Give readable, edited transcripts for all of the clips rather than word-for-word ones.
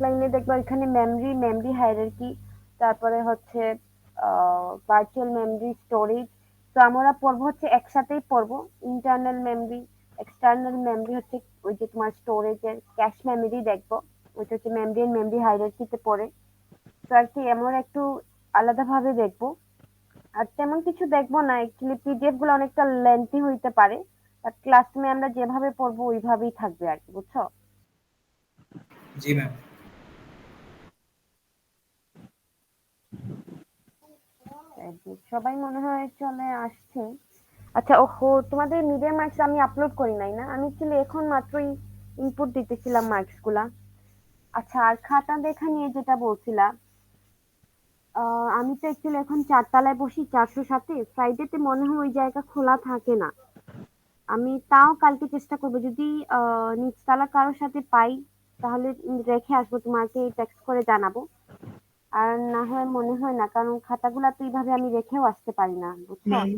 অফলাইনে দেখবো এখানে মেমরি হায়ারার্কি, তারপরে হচ্ছে ভার্চুয়াল মেমরি স্টোরেজ। তো আমরা পড়বো হচ্ছে একসাথেই পড়বো, ইন্টারনাল মেমরি, এক্সটার্নাল মেমরি হচ্ছে ওই যে তোমার স্টোরেজের ক্যাশ মেমরি দেখবো, ওইটা হচ্ছে মেমরি হায়ারার্কিতে পড়ে। তো আর কি আমরা একটু আলাদাভাবে দেখবো। আর তেমন কিছু দেখবো না, অ্যাকচুয়ালি পিডিএফ গুলো অনেকটা লেন্থি হইতে পারে, বাট ক্লাসরুমে আমরা যেভাবে পড়বো ওইভাবেই থাকবে আর কি, বুঝছো? জি ম্যাম। সবাই মনে হয় চলে আসছে। আচ্ছা, ওহো, তোমাদের মিডিয়াম মার্কস আমি আপলোড করি নাই না, আমি অ্যাকচুয়ালি এখন মাত্রই ইনপুট দিতেছিলাম মার্কস গুলা। আচ্ছা, আর খাতা দেখা নিয়ে যেটা বলছিলাম, আমি তো অ্যাকচুয়ালি এখন 4 তলায় বসি, 407-এ। ফ্রাইডেতে মনে হয় ওই জায়গা খোলা থাকে না। আমি তাও কালকে চেষ্টা করবো, যদি নিচতলা কারোর সাথে পাই তাহলে রেখে আসবো, তোমাকে টেক্সট করে জানাবো। আর না হয় মনে হয় না, কারণ খাতাগুলা তো এইভাবে আমি রেখেও আসতে পারি না, বুঝছো? ম্যাম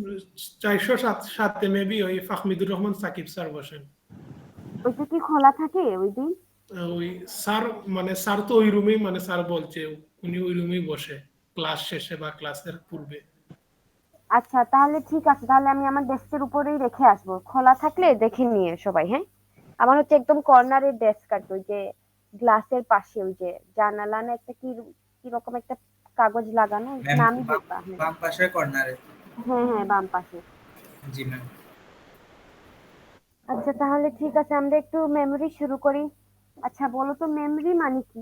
407 মেবি ওই ফাহমিদুর রহমান সাকিব স্যার বসেন। ওইটা কি খোলা থাকে ওই দিন? ওই স্যার, মানে স্যার তো ওই রুমেই, মানে স্যার বলছে উনি ওই রুমেই বসে ক্লাস শেষে বা ক্লাসের পূর্বে। আচ্ছা, তাহলে ঠিক আছে, তাহলে আমি আমার ডেস্কের উপরেই রেখে আসবো, খোলা থাকলে দেখে নিয়ে সবাই, হ্যাঁ? আমার হচ্ছে একদম কর্নারের ডেস্ক আর কি, ওই যে গ্লাসের পাশে, ওই যে জানালা না একটা কি কি রকম একটা কাগজ লাগানো, ম্যাম নামই বলবা, হ্যাঁ। বাম পাশের কর্নারে। হ্যাঁ হ্যাঁ, বাম পাশে। জি ম্যাম। আচ্ছা, তাহলে ঠিক আছে, আমরা একটু মেমরি শুরু করি। আচ্ছা, বলো তো মেমরি মানে কি?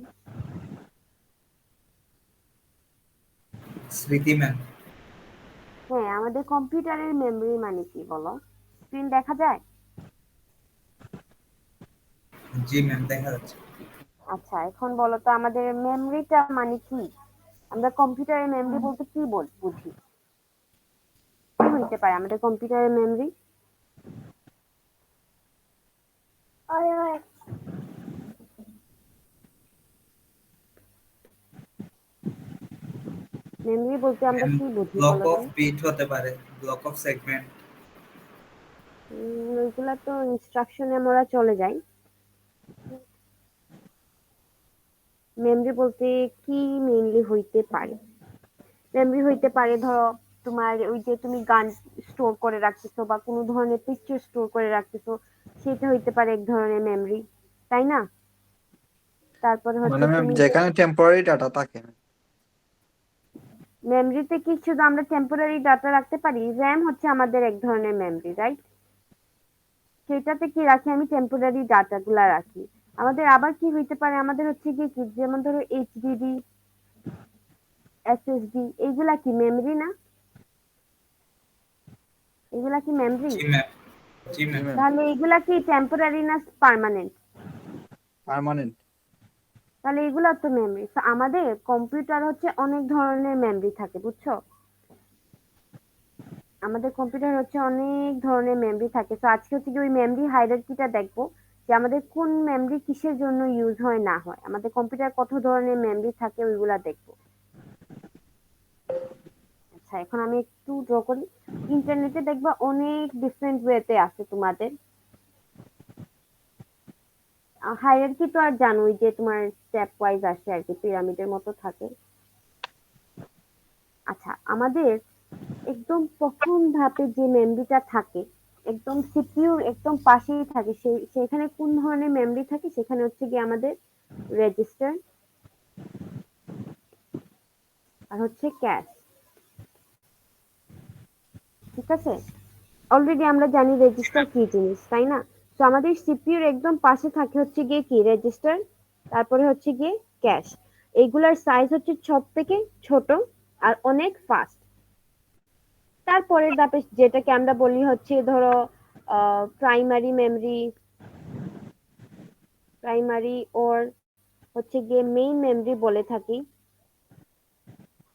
স্মৃতি ম্যাম। হ্যাঁ, আমাদের কম্পিউটারের মেমরি মানে কি বলো? স্ক্রিন দেখা যায়? জি ম্যাম, দেখা যাচ্ছে। আচ্ছা, এখন বলো তো আমাদের মেমরিটা মানে কি? আমরা কম্পিউটারের মেমরি বলতে কি বুঝি? কি হইতে পারে আমাদের কম্পিউটারের মেমরি? মেমরি বলতে আমরা ম্যাম কি বুঝি ব্লক বলো অফ তো? বিট হতে পারে, ব্লক অফ সেগমেন্ট। ওইগুলা তো ইনস্ট্রাকশনে আমরা চলে যাই। মেমরি বলতে কি মেইনলি হইতে পারে? মেমরি হইতে পারে ধরো তোমার ওই যে তুমি গান স্টোর করে রাখতেছো বা কোনো ধরনের পিকচার স্টোর করে রাখতেছো, সেটা হইতে পারে এক ধরনের মেমরি, তাই না? তারপরে হচ্ছে মানে ম্যাম তুমি যেখানে টেম্পোরারি ডাটা থাকে। মেমরিতে কি শুধু আমরা টেম্পোরারি ডাটা রাখতে পারি? র্যাম হচ্ছে আমাদের এক ধরনের মেমরি, রাইট? সেটাতে কি রাখি? আমি টেম্পোরারি ডাটা গুলা রাখি। আমাদের আবার কি হইতে পারে, আমাদের হচ্ছে কি যেমন ধরো এইচডিডি, এসএসডি, এইগুলা কি মেমরি না? এগুলা কি মেমরি? জি ম্যাম। জি জি ম্যাম। ম্যাম। তাহলে এগুলা কি টেম্পোরারি না পার্মানেন্ট? পার্মানেন্ট। তাহলে এগুলা তো মেমরি। তো আমাদের কম্পিউটার হচ্ছে অনেক ধরনের মেমরি থাকে, বুঝছো? আমাদের কম্পিউটার হচ্ছে অনেক ধরনের মেমরি থাকে। তো আজকে হচ্ছে কি ওই মেমরি হায়ারার্কিটা দেখবো, যে আমাদের কোন মেমরি কিসের জন্য ইউজ হয় না হয়, আমাদের কম্পিউটার কত ধরনের মেমরি থাকে ওইগুলা দেখবো। আচ্ছা, এখন আমি একটু ড্র করি। ইন্টারনেটে দেখবা অনেক ডিফারেন্ট ওয়েতে আছে তোমাদের হায়ারার্কি, তো আর জানোই যে তোমার স্টেপ ওয়াইজ আসে আর কি, পিরামিডের মতো থাকে। আচ্ছা, আমাদের একদম প্রথম ধাপে যে মেমরিটা থাকে, একদম সিপিইউর একদম পাশেই থাকে, সেখানে কোন ধরনের মেমরি থাকে? সেখানে হচ্ছে কি আমাদের রেজিস্টার আর হচ্ছে ক্যাশ, ঠিক আছে? অলরেডি আমরা জানি জি রেজিস্টার ম্যাম। কি জিনিস, তাই না? তো আমাদের সিপিইউর একদম পাশে থাকে হচ্ছে গিয়ে কি রেজিস্টার, তারপরে হচ্ছে গিয়ে ক্যাশ। এইগুলার সাইজ হচ্ছে সব থেকে ছোট আর অনেক ফাস্ট। তারপরের ধাপে যেটাকে আমরা বলি হচ্ছে ধরো প্রাইমারি মেমরি, প্রাইমারি ওর হচ্ছে গিয়ে মেইন মেমরি বলে থাকি।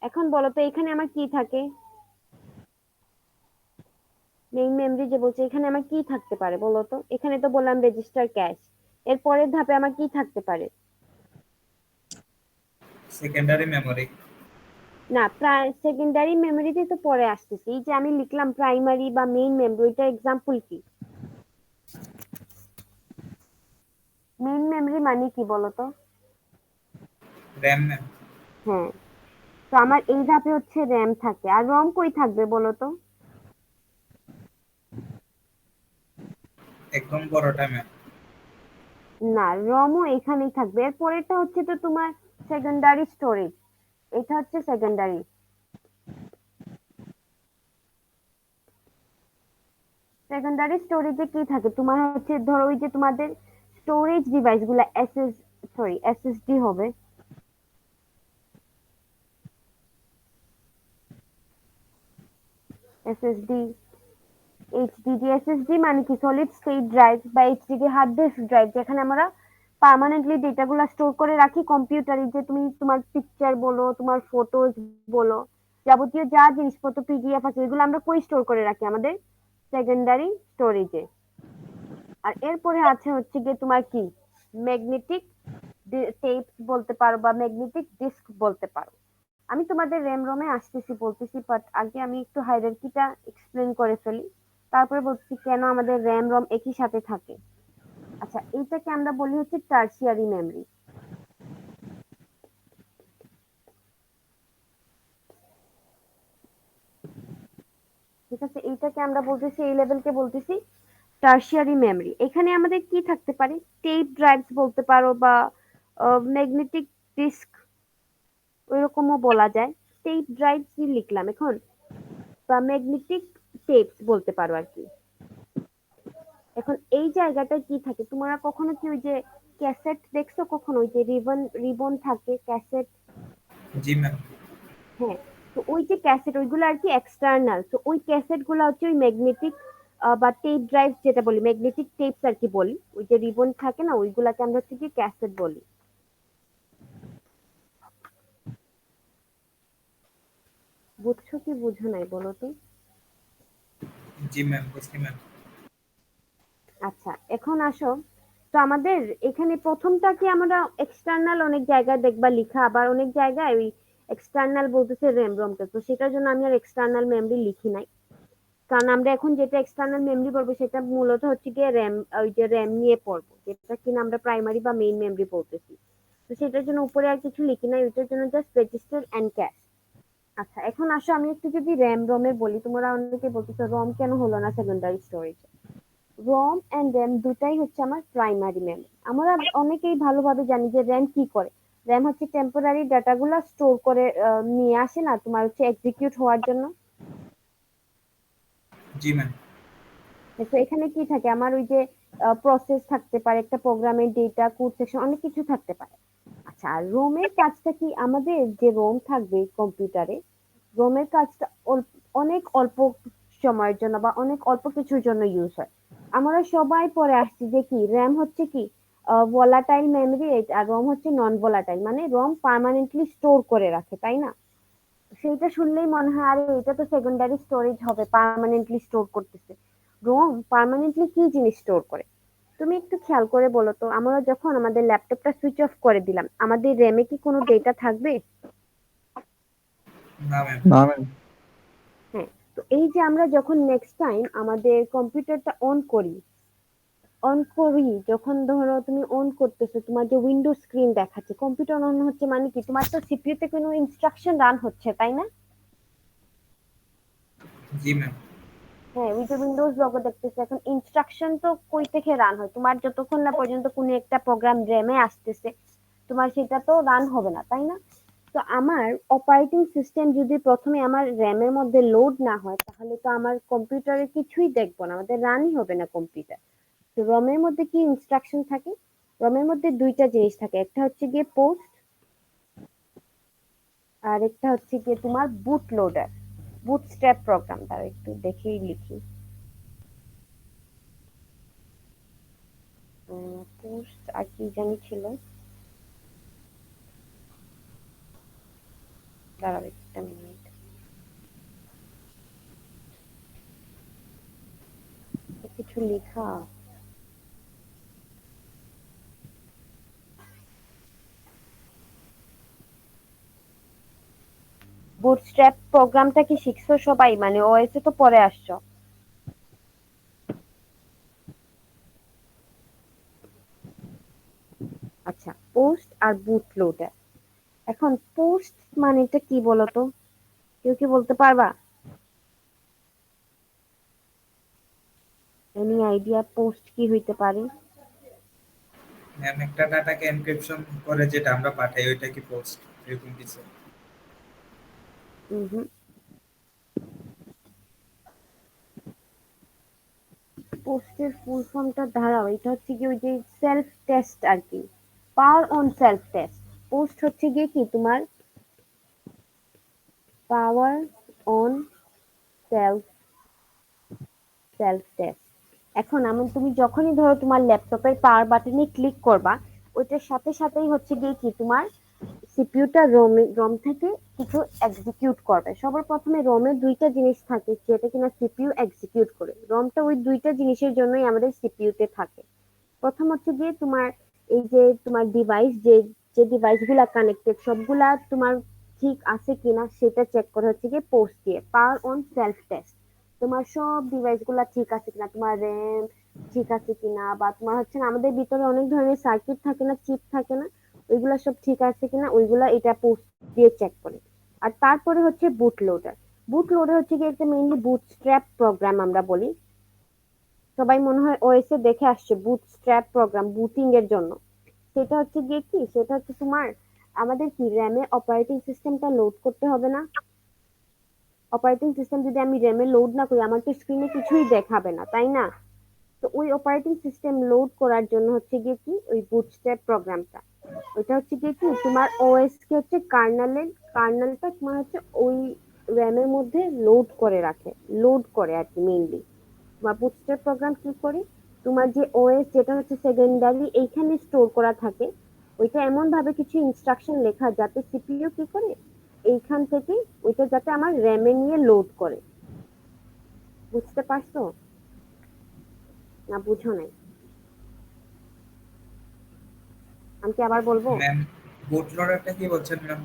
এখন বলো তো এখানে আমার কি থাকে? মেইন মেমরি যে বলছে, এখানে আমার কি থাকতে পারে বলো তো? এখানে তো বললাম রেজিস্টার ক্যাশ। এর পরের ধাপে আমার কি থাকতে পারে? Secondary memory. না, সেকেন্ডারি মেমোরিতে তো পরে আসতেছি। এই যে আমি লিখলাম প্রাইমারি বা মেইন মেমরি, ওইটা এক্সাম্পল কি? মেইন মেমরি মানে কি বলো তো? रैम मैम হ্যাঁ, তো আমার এই ধাপে হচ্ছে র্যাম থাকে, আর রম কই থাকবে বলো তো? एकदम बड़ोटा मैम না, রমও এখানেই থাকবে। এর পরেরটা হচ্ছে তো তোমার সেকেন্ডারি স্টোরেজ। এটা হচ্ছে সেকেন্ডারি। সেকেন্ডারি স্টোরেজে কি থাকে তোমার হচ্ছে, ধরো ওই যে তোমাদের স্টোরেজ ডিভাইস গুলা এসএসডি হবে। SSD, HDD. এসএসডি মানে কি সলিড স্টেট ড্রাইভ, বা এইচডিডি হার্ড ডিস্ক ড্রাইভ, যেখানে আমরা পার্মানেন্টলি ডেটাগুলো স্টোর করে রাখি কম্পিউটারে। যে তুমি তোমার পিকচার বলো, তোমার ফটোজ বলো, যাবতীয় যা জিনিসপত্র পিডিএফ আছে, এগুলো আমরা কই স্টোর করে রাখি? আমাদের সেকেন্ডারি স্টোরেজে। আর এরপরে আছে হচ্ছে গিয়ে তোমার কি, ম্যাগনেটিক টেপস বলতে পারো, বা ম্যাগনেটিক ডিস্ক বলতে পারো। আমি তোমাদের র্যাম রমে আসতেছি, বলতেছি, বাট আগে আমি একটু হায়ারার্কিটা এক্সপ্লেন করে ফেলি, তারপরে বলছি কেন আমাদের র্যাম রম একই সাথে থাকে। আচ্ছা, এইটাকে আমরা বলি হচ্ছে টার্সিয়ারি মেমরি। ঠিক আছে, এইটাকে আমরা বলতেছি, এই লেভেলকে বলতেছি টার্সিয়ারি মেমরি। এখানে আমাদের কি থাকতে পারে? টেপ ড্রাইভস বলতে পারো, বা ম্যাগনেটিক ডিস্ক ওইরকমও বলা যায়। টেপ ড্রাইভ কি লিখলাম এখন, বা ম্যাগনেটিক টেপস বলতে পারো আর কি। এখন এই জায়গাটায় কি থাকে, তোমরা কখনো কি ওই যে ক্যাসেট দেখছো কখনো? ওই যে রিবন রিবন থাকে ক্যাসেট। जी मैम হ্যাঁ, তো ওই যে ক্যাসেট, ওইগুলো আর কি এক্সটার্নাল। তো ওই ক্যাসেট গুলো হচ্ছে ওই ম্যাগনেটিক বা টেপ ড্রাইভ যেটা বলি, ম্যাগনেটিক টেপস আর কি বলি। ওই যে রিবন থাকে না, ওইগুলাকে আমরা হচ্ছে কি ক্যাসেট বলি। বুঝছো কি বুঝো নাই বলো তো? जी मैम उसकी मैम আচ্ছা, এখন আসো। তো আমাদের এখানে প্রথমটা কি, আমরা এক্সটার্নাল অনেক জায়গায় দেখবা লিখা, আবার অনেক জায়গায় ওই এক্সটার্নাল বলতেছে র্যাম রমটা। তো সেটার জন্য আমি আর এক্সটার্নাল মেমরি লিখি নাই, কারণ আমরা এখন যেটা এক্সটার্নাল মেমরি পড়বো সেটা মূলত হচ্ছে গিয়ে র্যাম, ওই যে র্যাম নিয়ে পড়বো, যেটা কিনা আমরা প্রাইমারি বা মেইন মেমরি বলতেছি। তো সেটার জন্য উপরে আর কিছু লিখি নাই, ওইটার জন্য জাস্ট রেজিস্টার এন্ড ক্যাশ। আচ্ছা, এখন আসো আমি একটু যদি র্যাম রমে বলি, তোমরা অনেকে বলতেছো রম কেন হলো না secondary storage. ROM and RAM দুটাই হচ্ছে আমার প্রাইমারি মেমরি। আমরা অনেকেই ভালোভাবে জানি যে র্যাম কি করে। র্যাম হচ্ছে টেম্পোরারি ডাটাগুলো স্টোর করে নিয়ে আসে না তোমার হচ্ছে এক্সিকিউট হওয়ার জন্য। जी मैम তো এখানে কি থাকে, আমার ওই যে প্রসেস থাকতে পারে, একটা প্রোগ্রামের ডেটা, কোড সেকশন, অনেক কিছু থাকতে পারে। আচ্ছা, আর রোমের কাজটা কি? আমাদের যে রোম থাকবে কম্পিউটারে, রোমের কাজটা অনেক অল্প সময়ের জন্য বা অনেক অল্প কিছুর জন্য ইউজ হয়। আমরা সবাই পরে আসছি যে কি র্যাম হচ্ছে কি ভোলাটাইল মেমরি, আর রম হচ্ছে নন ভোলাটাইল, মানে রম পার্মানেন্টলি স্টোর করে রাখে, তাই না? সেইটা শুনলেই মনে হয় আরে এটা তো সেকেন্ডারি স্টোরেজ হবে, পার্মানেন্টলি স্টোর করতেছে। রোম পার্মানেন্টলি কি জিনিস স্টোর করে? তুমি একটু খেয়াল করে বলো তো, আমরা যখন আমাদের ল্যাপটপটা সুইচ অফ করে দিলাম, আমাদের র্যামে কি কোনো ডেটা থাকবে? ना मैम না ম্যাম। হ্যাঁ। তো এই যে আমরা যখন নেক্সট টাইম আমাদের কম্পিউটারটা অন করি, যখন ধরো তুমি অন করতেছো, তোমার যে উইন্ডো স্ক্রিন দেখাচ্ছে, কম্পিউটার অন হচ্ছে মানে কি, তোমার তো সিপিইউ তে কোনো ইনস্ট্রাকশন রান হচ্ছে, তাই না? जी मैम হ্যাঁ, ওই যে উইন্ডোজ লোগো দেখতেছে, এখন ইনস্ট্রাকশন তো কই থেকে রান হয়? তোমার যতক্ষণ না পর্যন্ত কোনো একটা প্রোগ্রাম র্যামে আসতেছে, তোমার সেটা তো রান হবে না, তাই না? তো আমার অপারেটিং সিস্টেম যদি প্রথমে আমার র্যামের মধ্যে লোড না হয়, তাহলে তো আমার কম্পিউটারে কিছুই দেখবো না, আমাদের রানই হবে না কম্পিউটার। তো রমের মধ্যে কি ইনস্ট্রাকশন থাকে? রমের মধ্যে দুইটা জিনিস থাকে, একটা হচ্ছে গিয়ে পোস্ট, আর একটা হচ্ছে গিয়ে তোমার বুট লোডার, বুটস্ট্র্যাপ প্রোগ্রাম। তার একটু দেখেই লিখি। পোস্ট আর কি জানি ছিল, দাঁড়াও একটা মিনিট। কিছু লেখা, বুটস্ট্র্যাপ প্রোগ্রামটা কি শিখছো সবাই? মানে ওএস এ তো পরে আসছো। আচ্ছা, পোস্ট আর বুট লোডার, এখন পোস্ট মানেটা কি বলতো, কেউ কি বলতে পারবা? এনি আইডিয়া পোস্ট কি হইতে পারে? ম্যাম একটা ডাটাকে এনক্রিপশন করে যেটা আমরা পাঠাই ওইটা কি পোস্ট এরকম কিছু? হুম, পোস্টের ফুল ফর্মটা দাঁড়াও, এটা হচ্ছে কি ওই যে সেলফ টেস্ট আর কি, power on self test. Post হচ্ছে গিয়ে কি তোমার power on self self test. এখন তুমি যখনই ধরো তোমার ল্যাপটপের পাওয়ার বাটনে ক্লিক করবা, ওইটার সাথে সাথেই হচ্ছে গিয়ে কি তোমার সিপিইউটা রম থেকে কিছু এক্সিকিউট করবে। সবার প্রথমে রমের দুইটা জিনিস থাকে যেটা কিনা সিপিইউ এক্সিকিউট করে। রমটা ওই দুইটা জিনিসের জন্যই আমাদের সিপিইউতে থাকে। প্রথম হচ্ছে গিয়ে তোমার এই যে তোমার ডিভাইস, যে যে ডিভাইস গুলা কানেক্টেড সবগুলা তোমার ঠিক আছে কিনা সেটা চেক করে হচ্ছে গিয়ে পোস্ট দিয়ে, পাওয়ার অন সেলফ টেস্ট। তোমার সব ডিভাইস গুলা ঠিক আছে কিনা, তোমার র্যাম ঠিক আছে কিনা, বা তোমার হচ্ছে না আমাদের ভিতরে অনেক ধরনের সার্কিট থাকে না, চিপ থাকে না, ওইগুলা সব ঠিক আছে কিনা ওইগুলা এটা পোস্ট দিয়ে চেক করে। আর তারপরে হচ্ছে বুট লোডার। বুট লোডার হচ্ছে গিয়ে একটা মেইনলি বুটস্ট্র্যাপ প্রোগ্রাম আমরা বলি। সবাই মনে হয় ওএস এ দেখে আসছে বুটস্ট্র্যাপ প্রোগ্রাম বুটিং এর জন্য। সেটা হচ্ছে গিয়ে কি, সেটা হচ্ছে তোমার আমাদের কি র্যামে অপারেটিং সিস্টেমটা লোড করতে হবে না। অপারেটিং সিস্টেম যদি আমি র্যামে লোড না করি আমার তো স্ক্রিনে কিছুই দেখাবে না, তাই না? তো ওই অপারেটিং সিস্টেম লোড করার জন্য হচ্ছে গিয়ে কি ওই বুটস্ট্র্যাপ প্রোগ্রামটা, ওইটা হচ্ছে গিয়ে কি তোমার ওএস কে হচ্ছে কার্নেলটা তোমার হচ্ছে ওই র্যামের মধ্যে লোড করে রাখে, লোড করে আর কি মেইনলি। বা বুটস্ট্র্যাপ প্রোগ্রাম কি করে, তোমার যে ওএস যেটা হচ্ছে সেকেন্ডারি এইখানে স্টোর করা থাকে, ওইটা এমন ভাবে কিছু ইনস্ট্রাকশন লেখা যাতে সিপিইউ কি করে এইখান থেকে ওইটা যাতে আমার র্যামে নিয়ে লোড করে। বুঝতে পারছো না বুঝো নাই? আমি কি আবার বলবো? ম্যাম বুট লোডারটা কি বলছেন ম্যাম?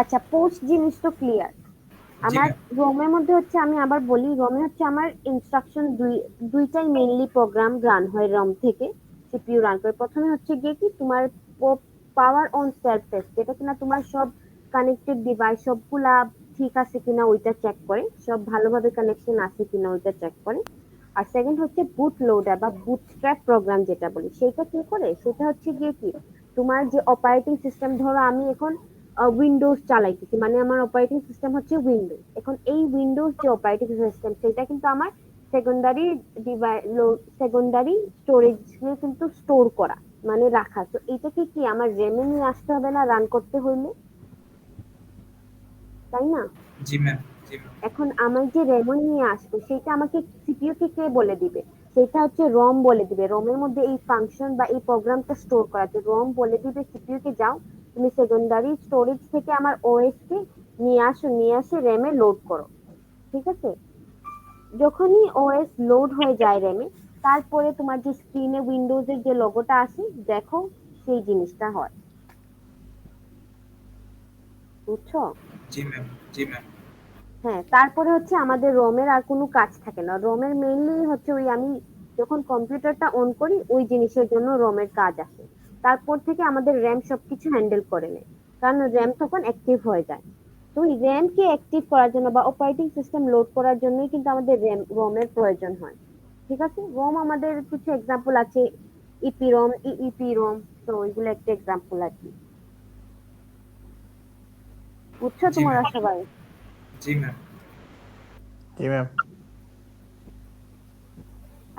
আচ্ছা, পোস্ট জিনিস তো ক্লিয়ার। জি আমার ম্যাম। রোমের মধ্যে হচ্ছে, আমি আবার বলি, রোমে হচ্ছে আমার ইনস্ট্রাকশন দুইটাই মেইনলি প্রোগ্রাম রান হয় রম থেকে, সিপিইউ রান করে। প্রথমে হচ্ছে গিয়ে কি তোমার পাওয়ার অন সেলফ টেস্ট, যেটা কিনা তোমার সব কানেক্টেড ডিভাইস সবগুলা ঠিক আছে কিনা ওইটা চেক করে, সব ভালোভাবে কানেকশন আছে কিনা ওইটা চেক করে। আর সেকেন্ড হচ্ছে বুট লোডার বা বুটস্ট্র্যাপ প্রোগ্রাম যেটা বলি, সেটা কি করে, সেটা হচ্ছে গিয়ে কি তোমার যে অপারেটিং সিস্টেম, ধরো আমি এখন উইন্ডোজ চালাইতেছি, মানে আমার অপারেটিং সিস্টেম হচ্ছে উইন্ডোজ। এখন এই উইন্ডোজ যে অপারেটিং সিস্টেম সেটা কিন্তু আমার সেকেন্ডারি সেকেন্ডারি স্টোরেজে কিন্তু স্টোর করা, মানে রাখা। তো এটাকে কি আমার র্যামে নিয়ে আসতে হবে না রান করতে হইলে, তাই না? জি ম্যাম। জি ম্যাম। এখন আমার যে র্যামে নিয়ে আসবে সেটা আমাকে সিপিইউ কে কে বলে দিবে, সেটা হচ্ছে রম বলে দিবে। রমের মধ্যে এই ফাংশন বা এই প্রোগ্রামটা স্টোর করা আছে, রম বলে দিবে সিপিইউ কে যাও তুমি সেকেন্ডারি স্টোরেজ থেকে আমার ওএস কে নিয়ে আসো, নিয়ে আসে র্যামে লোড করো। ঠিক আছে? যখনই ওএস লোড হয়ে যায় র্যামে, তারপরে তোমার যে স্ক্রিনে উইন্ডোজের যে লোগোটা আসে দেখো, সেই জিনিসটা হয়। বুঝছো? জি ম্যাম। জি ম্যাম। হ্যাঁ, তারপরে হচ্ছে আমাদের রোমের আর কোনো কাজ থাকে না। রোমের মেইনলি হচ্ছে ওই আমি যখন কম্পিউটারটা অন করি ওই জিনিসের জন্য রোমের কাজ আসে। তারপর থেকে আমাদের র্যাম সবকিছু হ্যান্ডেল করে নেয়, কারণ র্যাম তখন অ্যাক্টিভ হয়ে যায়। তো ওই র্যাম কে অ্যাক্টিভ করার জন্য বা অপারেটিং সিস্টেম লোড করার জন্যই কিন্তু আমাদের রোমের প্রয়োজন হয়। ঠিক আছে? রোম আমাদের কিছু এক্সাম্পল আছে, ইপি রোম, ইইপি রোম। তো ওইগুলো একটা এক্সাম্পল আর কি। বুঝছো জি তোমরা ম্যাম। সবাই? জি ম্যাম। জি ম্যাম।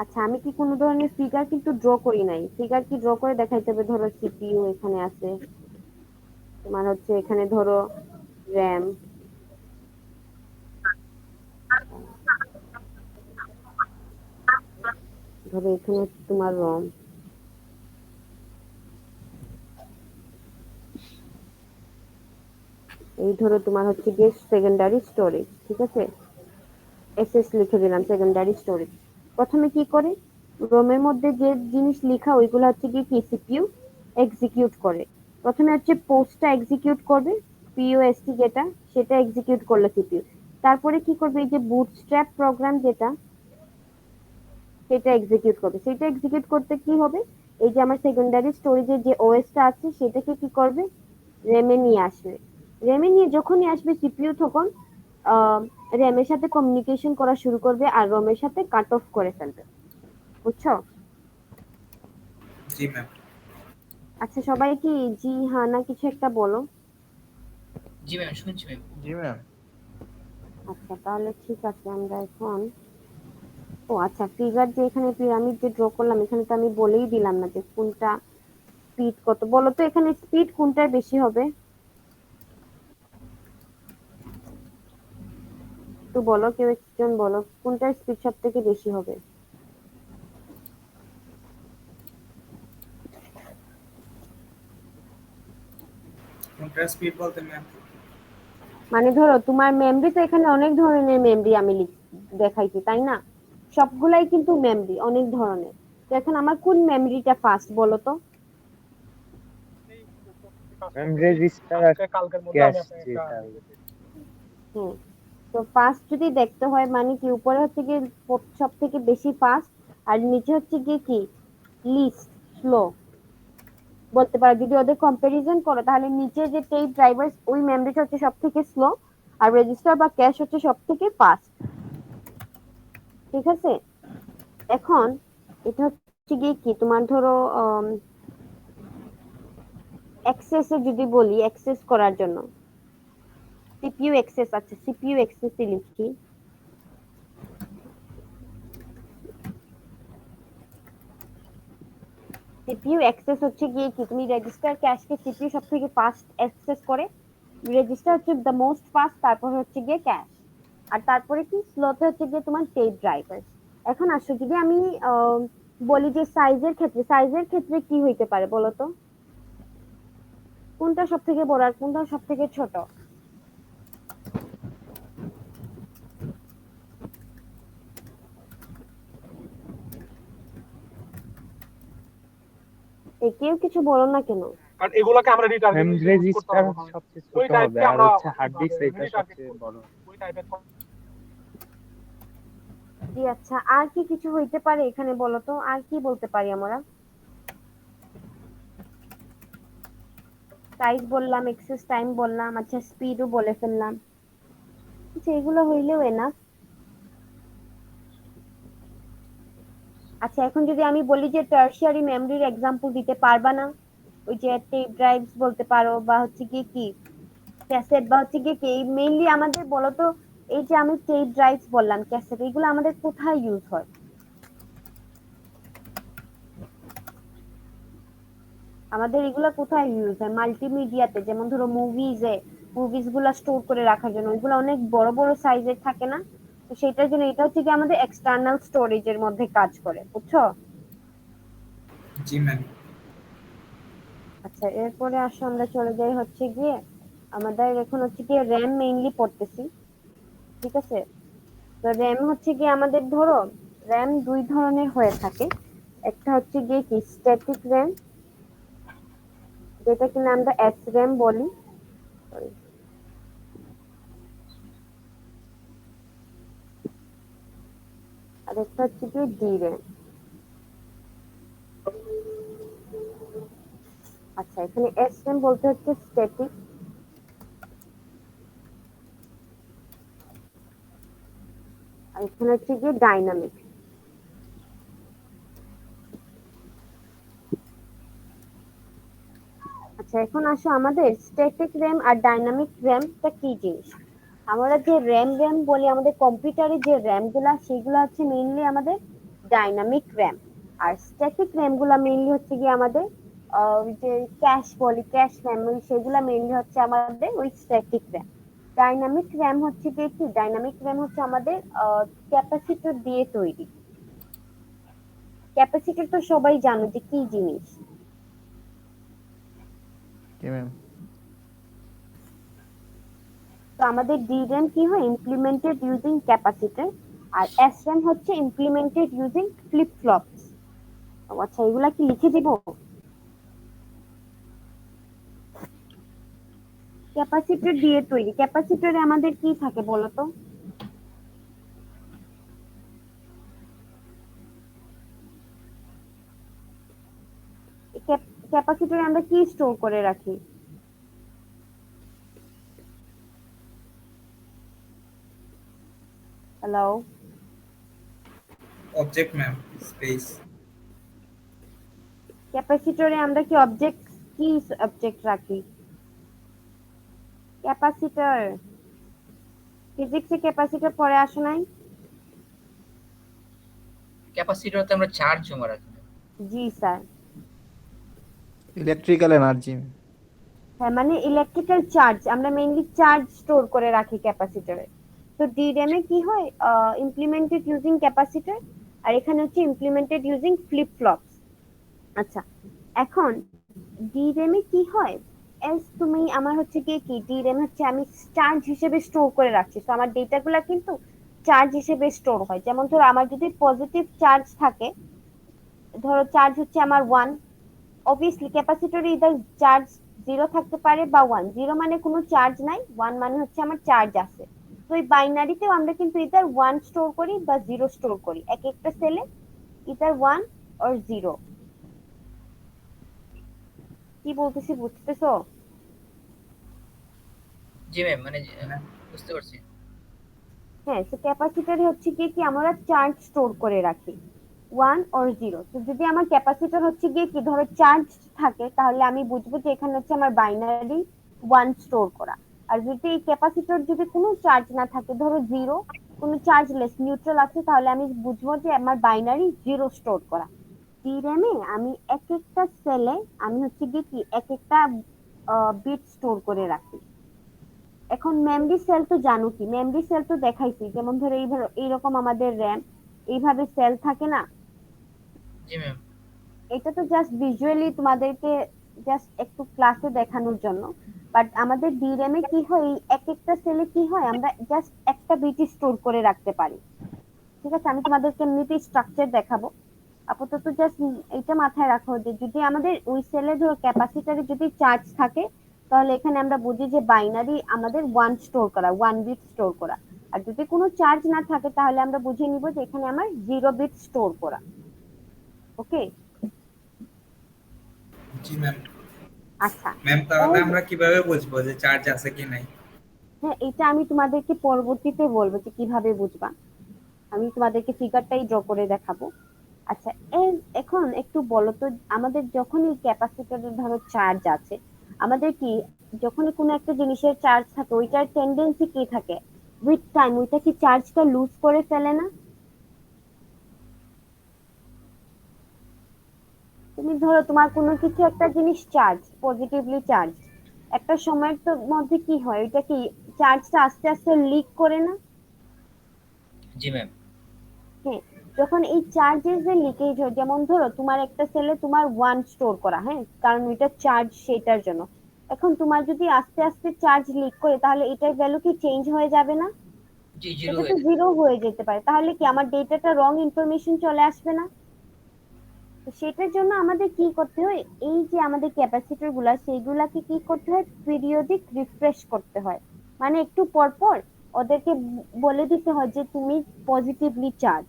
আচ্ছা, আমি কি কোনো ধরনের ফিগার কিন্তু ড্র করি নাই। ফিগার কি ড্র করে দেখাইতে হবে? ধরো সিপিইউ এখানে আছে, তোমার হচ্ছে এখানে ধরো র্যাম, ধরো এখানে হচ্ছে তোমার রম, এই ধরো তোমার হচ্ছে গিয়ে সেকেন্ডারি স্টোরেজ। ঠিক আছে? এসএস লিখে দিলাম, সেকেন্ডারি স্টোরেজ। প্রথমে কি করে, রোমের মধ্যে যে জিনিস লেখা ওইগুলো হচ্ছে গিয়ে কি সিপিইউ এক্সিকিউট করে। প্রথমে হচ্ছে পোস্টটা এক্সিকিউট করবে, পিওএসটি যেটা, সেটা এক্সিকিউট করলো সিপিইউ। তারপরে কি করবে, এই যে বুটস্ট্র্যাপ প্রোগ্রাম যেটা, সেটা এক্সিকিউট করবে। সেটা এক্সিকিউট করতে কি হবে, এই যে আমার সেকেন্ডারি স্টোরেজে যে ওএসটা আছে সেটাকে কি করবে, র্যামে নিয়ে আসবে। র্যামে নিয়ে যখনই আসবে সিপিইউ তখন র্যামের সাথে কমিউনিকেশন করা শুরু করবে আর রমের সাথে কাট অফ করে ফেলবে। বুঝছো? জি ম্যাম। আচ্ছা সবাই কি জি হ্যাঁ না কিছু একটা বলো। জি ম্যাম, শুনছি ম্যাম। জি ম্যাম। আচ্ছা তাহলে ঠিক আছে আমরা এখন ও আচ্ছা ফিগার যে এখানে পিরামিড যে ড্র করলাম এখানে তো আমি বলেই দিলাম না যে কোনটা স্পিড কত, বলো তো এখানে স্পিড কোনটার বেশি হবে একটু বলো, কেউ একজন বলো কোনটার স্পিড সব থেকে বেশি হবে। কোনটার স্পিড বলতে ম্যাম? মানে ধরো তোমার মেমরি তো এখানে অনেক ধরনের মেমরি আমি দেখাইছি তাই না, সবগুলাই কিন্তু মেমরি অনেক ধরনের। তো এখন আমার কোন মেমরিটা ফাস্ট বলো তো। ম্যাম রেজিস্টার আর ক্যাশ যেটা হুম, তো ফাস্ট যদি দেখতে হয় মানে কি উপরে হচ্ছে গিয়ে সব থেকে বেশি ফাস্ট আর নিচে হচ্ছে গিয়ে কি লিস্ট স্লো বলতে পারো। যদি ওদের কম্পারিজন করো তাহলে নিচে যে টেপ ড্রাইভার ওই মেমরিটা হচ্ছে সব থেকে স্লো আর রেজিস্টার বা ক্যাশ হচ্ছে সব থেকে ফাস্ট। ঠিক আছে, এখন এটা হচ্ছে গিয়ে কি তোমার ধরো অ্যাক্সেস যদি বলি অ্যাক্সেস করার জন্য সিপিইউ অ্যাক্সেস, আচ্ছা সিপিইউ অ্যাক্সেস লিখি। সিপিইউ অ্যাক্সেস হচ্ছে গিয়ে কি তুমি রেজিস্টার ক্যাশকে সিপিইউ সব থেকে ফাস্ট অ্যাক্সেস করে, রেজিস্টার হচ্ছে দ্য মোস্ট ফাস্ট, তারপর হচ্ছে গিয়ে ক্যাশ, আর তারপরে কি স্লোতে হচ্ছে গিয়ে তোমার টেপ ড্রাইভার। এখন আসো যদি আমি বলি যে সাইজের ক্ষেত্রে কি হইতে পারে বলো তো, কোনটা সব থেকে বড় আর কোনটা সব থেকে ছোট। কেউ কিছু বলো না কেন। কারণ এগুলোকে আমরা ম্যাম রিটার্গেট হিসেবে ইউজ করতে রেজিস্টার পারবো না। সবচেয়ে ওই ছোট হবে টাইপকে আর আমরা হচ্ছে হার্ড অনেকভাবে ডিস্ক এটা রিটার্গেট সবচেয়ে করতে বড়। পারবো। ওই টাইপের জি আচ্ছা আর কি কিছু হইতে পারে এখানে বলো তো, আর কি বলতে পারি আমরা। সাইজ বললাম, এক্সেস টাইম বললাম, আচ্ছা স্পিডও বলে ফেললাম। আচ্ছা এগুলো হইলেও এনাফ। আচ্ছা এখন যদি আমি বলি যে টারশিয়ারি মেমরির এক্সাম্পল দিতে পারবা না, ওই যে টেপ ড্রাইভস বলতে পারো বা হচ্ছে কি কি ক্যাসেট বা হচ্ছে কি মেইনলি আমাদের বলো তো এই যে আমি টেপ ড্রাইভস বললাম ক্যাসেট এগুলো আমাদের কোথায় ইউজ হয়। আমাদের এগুলো কোথায় ইউজ হয় মাল্টিমিডিয়াতে, যেমন ধরো মুভিজ গুলা স্টোর করে রাখার জন্য ওইগুলো অনেক বড় বড় সাইজের থাকে না, তো সেটার জন্য এটা হচ্ছে কি আমাদের এক্সটার্নাল স্টোরেজের মধ্যে কাজ করে, বুঝছো। জি ম্যাম। আচ্ছা এরপরে আসো আমরা চলে যাই হচ্ছে গিয়ে আমাদের এখন হচ্ছে গিয়ে র্যাম মেইনলি পড়তেছি। ঠিক আছে, তো র্যাম হচ্ছে গিয়ে আমাদের ধরো র্যাম দুই ধরনের হয়ে থাকে। একটা হচ্ছে গিয়ে কি স্ট্যাটিক র্যাম, যেটা কিনা আমরা এস র্যাম বলি। Sorry, আর একটা হচ্ছে গিয়ে ডি র্যাম। আচ্ছা এখানে এস র্যাম বলতে হচ্ছে স্ট্যাটিক, আর এখানে হচ্ছে গিয়ে ডাইনামিক। আচ্ছা এখন আসো আমাদের স্ট্যাটিক র্যাম আর ডাইনামিক র্যামটা কি জিনিস। আমরা যে র্যাম বলি আমাদের কম্পিউটারে যে র্যাম গুলা সেগুলো হচ্ছে মেইনলি আমাদের ডাইনামিক র্যাম, আর স্ট্যাটিক র্যাম গুলা মেইনলি হচ্ছে গিয়ে আমাদের ওই যে ক্যাশ বলি ক্যাশ মেমরি সেগুলা মেইনলি হচ্ছে আমাদের ওই স্ট্যাটিক র্যাম। ডাইনামিক র্যাম হচ্ছে কি ডাইনামিক র্যাম হচ্ছে আমাদের ক্যাপাসিটর দিয়ে তৈরি। ক্যাপাসিটর তো সবাই জানো যে কি জিনিস। জি ম্যাম। তো আমাদের DRAM কি হয় ইমপ্লিমেন্টেড ইউজিং ক্যাপাসিটর, আর SRAM হচ্ছে ইমপ্লিমেন্টেড ইউজিং ফ্লিপ ফ্লপস। আচ্ছা এগুলা কি লিখে দিব। ক্যাপাসিটর দিয়ে তৈরি, ক্যাপাসিটরে আমাদের কি থাকে বলতো। ক্যাপাসিটরে আমরা কি স্টোর করে রাখি। Hello, object ma'am, space. ক্যাপাসিটরে আমরা কি অবজেক্ট রাখি? ক্যাপাসিটর, ফিজিক্সে ক্যাপাসিটর পড়ে আসো নাই? ক্যাপাসিটরতে আমরা চার্জ জমা রাখি। জি স্যার। Electrical energy. হ্যাঁ, মানে ইলেকট্রিক্যাল চার্জ, আমরা মেইনলি চার্জ স্টোর করে রাখি ক্যাপাসিটরে। তো DRAM এ কি হয়, ইমপ্লিমেন্টেড ইউজিং ক্যাপাসিটর, আর এখানে হচ্ছে ইমপ্লিমেন্টেড ইউজিং ফ্লিপ ফ্লপস। আচ্ছা, এখন DRAM এ কি হয়, এস তুমি আমার হচ্ছে কি DRAM হচ্ছে আমি চার্জ হিসেবে স্টোর করে রাখছি, তো আমার ডেটাগুলো কিন্তু চার্জ হিসেবে স্টোর হয়। যেমন ধরো আমার যদি পজিটিভ চার্জ থাকে, ধরো চার্জ হচ্ছে আমার 1, অবভিয়াসলি ক্যাপাসিটরে ইদার চার্জ 0 থাকতে পারে বা 1। 0 মানে কোনো চার্জ নাই, 1 মানে হচ্ছে আমার চার্জ আছে। তো এই বাইনারিতেও আমরা কিন্তু ইদার 1 স্টোর করি বা 0 স্টোর করি, এক একটা সেলে ইদার 1 অর 0। কি বলতেছি বুঝতেছো? জি ম্যাম, মানে বুঝতে পারছি। হ্যাঁ, তো ক্যাপাসিটরে হচ্ছে কি আমরা চার্জ স্টোর করে রাখি 1 অর 0। তো যদি আমার ক্যাপাসিটর হচ্ছে কি ধরো চার্জ থাকে, তাহলে আমি বুঝবো যে এখানে হচ্ছে আমার বাইনারি 1 স্টোর করা। আর যদি এই ক্যাপাসিটর যদি কোনো চার্জ না থাকে, ধরো 0, কোনো চার্জলেস নিউট্রাল আছে, তাহলে আমি বুঝবো যে আমার বাইনারি 0 স্টোর করা। DRAM এ আমি এক একটা সেলে আমি হচ্ছে কি এক একটা বিট স্টোর করে রাখি। এখন মেমরি সেল তো জানো, কি মেমরি সেল তো দেখাইছি, যেমন ধরো এইরকম আমাদের র্যাম এইভাবে সেল থাকে না। জি ম্যাম। এটা তো জাস্ট ভিজুয়ালি তোমাদেরকে জাস্ট একটু ক্লাসে দেখানোর জন্য। বাট আমাদের DRAM এ কি হয়, এই এক একটা সেলে কি হয় আমরা জাস্ট একটা বিট স্টোর করে রাখতে পারি। ঠিক আছে, আমি তোমাদেরকে এমনিতে স্ট্রাকচার দেখাবো, আপাতত জাস্ট এটা মাথায় রাখো যে যদি আমাদের ওই সেলে ধরো ক্যাপাসিটরে যদি চার্জ থাকে, তাহলে এখানে আমরা বুঝি যে বাইনারি আমাদের 1 স্টোর করা, 1 বিট স্টোর করা। আর যদি কোনো চার্জ না থাকে, তাহলে আমরা বুঝে নিব যে এখানে আমার 0 বিট স্টোর করা। ওকে? জি ম্যাম। আচ্ছা, ম্যাম, তাহলে আমরা কিভাবে বুঝবো যে চার্জ আছে কি নাই? হ্যাঁ, এটা আমি তোমাদেরকে পরবর্তীতে বলবো যে কিভাবে বুঝবা। আমি তোমাদেরকে ফিগারটাই ড্র করে দেখাবো। আচ্ছা, এখন একটু বলো তো, আমাদের যখন এই ক্যাপাসিটরের ধরো চার্জ আছে, আমাদের কি যখন কোনো একটা জিনিসের চার্জ থাকে, ওইটার টেন্ডেন্সি কি থাকে, উইথ টাইম ওইটা কি চার্জটা লুজ করে ফেলে না? তুমি ধরো তোমার কোনো কিছু একটা জিনিস চার্জ, পজিটিভলি চার্জ, একটা সময়ের তো মধ্যে কি হয়, ওইটা কি চার্জটা আস্তে আস্তে লিক করে না? জি ম্যাম। হ্যাঁ, যখন এই চার্জের যে লিকেজ হয়, যেমন ধরো তোমার একটা সেলে তোমার 1 স্টোর করা, হ্যাঁ, কারণ ওইটা চার্জ সেটার জন্য। এখন তোমার যদি আস্তে আস্তে চার্জ লিক করে, তাহলে এটার ভ্যালু কি চেঞ্জ হয়ে যাবে না? জি, জিরো এটা তো হয়ে যাবে। 0 হয়ে যেতে পারে, তাহলে কি আমার ডেটাটা রং ইনফরমেশন চলে আসবে না? তো সেটার জন্য আমাদের কি করতে হয়, এই যে আমাদের ক্যাপাসিটর গুলা সেইগুলাকে কি করতে হয়, পিরিয়ডিক রিফ্রেশ করতে হয়। মানে একটু পর পর ওদেরকে বলে দিতে হয় যে তুমি positively charge.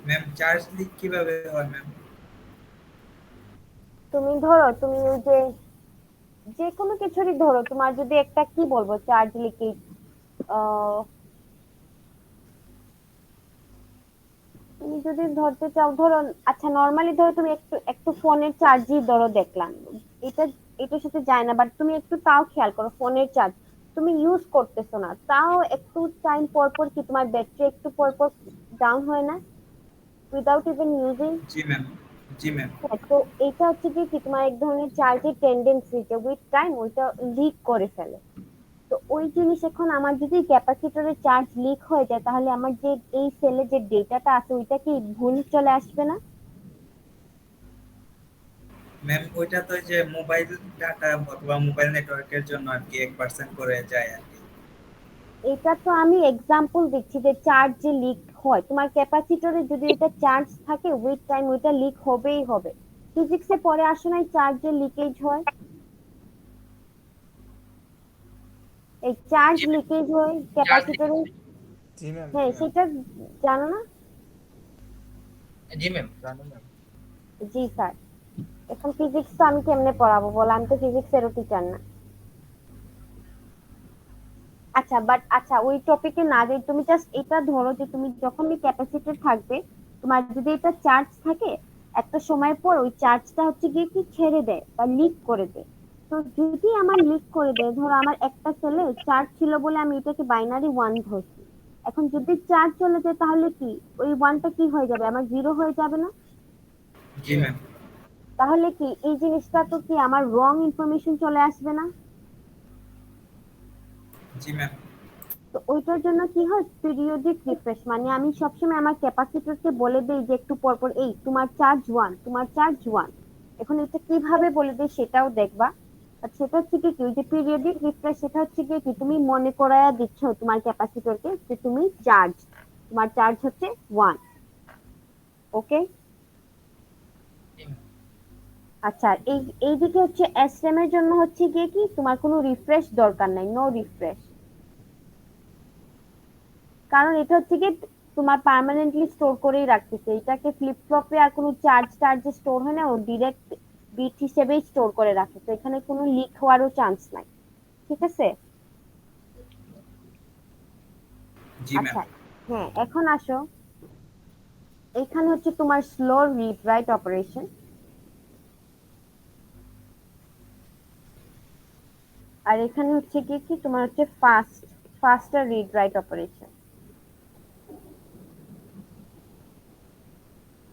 Ma'am, charge leak কিভাবে হয় ম্যাম? তুমি ধরো তুমি ওই যে কোনো কিছুরই ধরো, তোমার যদি একটা কি বলবো চার্জ লিকেজ, তুমি যদি ধরতে চাও, ধরো আচ্ছা নর্মালি ধরো তুমি একটু একটু ফোনের চার্জই ধরো দেখলাম, এটা এটার সাথে যায় না, বাট তুমি একটু তাও খেয়াল করো, ফোনের চার্জ তুমি ইউজ করতেছো না, তাও একটু টাইম পর পর কি তোমার ব্যাটারি একটু পর পর ডাউন হয় না, উইদাউট ইভেন ইউজিং? জি ম্যাম। জি ম্যাম। হ্যাঁ, তো এটা হচ্ছে কি তোমার এক ধরনের চার্জের টেন্ডেন্সি, যে উইথ টাইম ওইটা লিক করে ফেলে। তো ওই জিনিস, এখন আমার যদি ক্যাপাসিটরের চার্জ লিক হয়ে যায়, তাহলে আমার যে এই সেলে যে ডেটাটা আছে ওইটা কি ভুল চলে আসবে না? ম্যাম, ওইটা তো যে মোবাইল ডাটা অথবা মোবাইল নেটওয়ার্কের জন্য আর কি 1% করে যায় আর কি। এটা তো আমি এক্সাম্পল দিচ্ছি যে চার্জ যে লিক হয়, তোমার ক্যাপাসিটরে যদি এটা চার্জ থাকে উইথ টাইম ওইটা লিক হবেই হবে। ফিজিক্সে পরে আসে নাই চার্জের লিকেজ হয়, এই চার্জ জি ম্যাম। লিকেজ হয় চার্জ ক্যাপাসিটরে। জি ম্যাম। হ্যাঁ, সেটা জানো না? জি ম্যাম। জানি ম্যাম। জি স্যার। এখন ফিজিক্স তো আমি কেমনে পড়াবো বল, আমি তো ফিজিক্সেরও টিচার না। আচ্ছা বাট আচ্ছা ওই টপিকে না যাই, তুমি জাস্ট এটা ধরো যে তুমি যখনই ক্যাপাসিটর থাকবে, তোমার যদি এটা চার্জ থাকে, একটা সময় পর ওই চার্জটা হচ্ছে গিয়ে কি ছেড়ে দেয় বা লিক করে দেয়। তো যদি আমার লিক করে দেয়, ধরো আমার একটা সেলে চার্জ ছিল বলে আমি এটাকে বাইনারি ওয়ান ধরছি, এখন যদি চার্জ চলে যায় তাহলে কি ওই ওয়ানটা কি হয়ে যাবে, আমার জিরো হয়ে যাবে না? জি ম্যাম। তাহলে কি এই জিনিসটা তো কি আমার রং ইনফরমেশন চলে আসবে না? জি ম্যাম। তো ওইটার জন্য কি হয় পিরিয়ডিক রিফ্রেশ, মানে আমি সবসময় আমার ক্যাপাসিটরকে বলে দেই যে একটু পর পর এই তোমার চার্জ ওয়ান, তোমার চার্জ ওয়ান। এখন এটা কিভাবে বলে দেই সেটাও দেখবা। আর সেটা হচ্ছে কি কি, ওই যে পিরিয়ডিক রিফ্রেশ, সেটা হচ্ছে কি কি তুমি মনে করায়া দিচ্ছ তোমার ক্যাপাসিটরকে যে তুমি চার্জ, তোমার চার্জ হচ্ছে ওয়ান। ওকে। জি ম্যাম। আচ্ছা এই এইদিকে হচ্ছে এসএম এর জন্য হচ্ছে গিয়ে কি তোমার কোনো রিফ্রেশ দরকার নাই, নো রিফ্রেশ। কারণ এটা হচ্ছে কি তোমার পার্মানেন্টলি স্টোর করেই রাখতেছে, এটাকে ফ্লিপ ফ্লপে আর কোনো চার্জ টার্জে স্টোর হয় না, ও ডিরেক্ট বিট হিসেবেই স্টোর করে রাখে, তো এখানে কোনো লিক হওয়ারও চান্স নাই। ঠিক আছে। জি ম্যাম। আচ্ছা হ্যাঁ এখন আসো, এখানে হচ্ছে তোমার স্লো রিড রাইট অপারেশন, আর এখানে হচ্ছে কি কি তোমার হচ্ছে ফাস্টার রিড রাইট অপারেশন।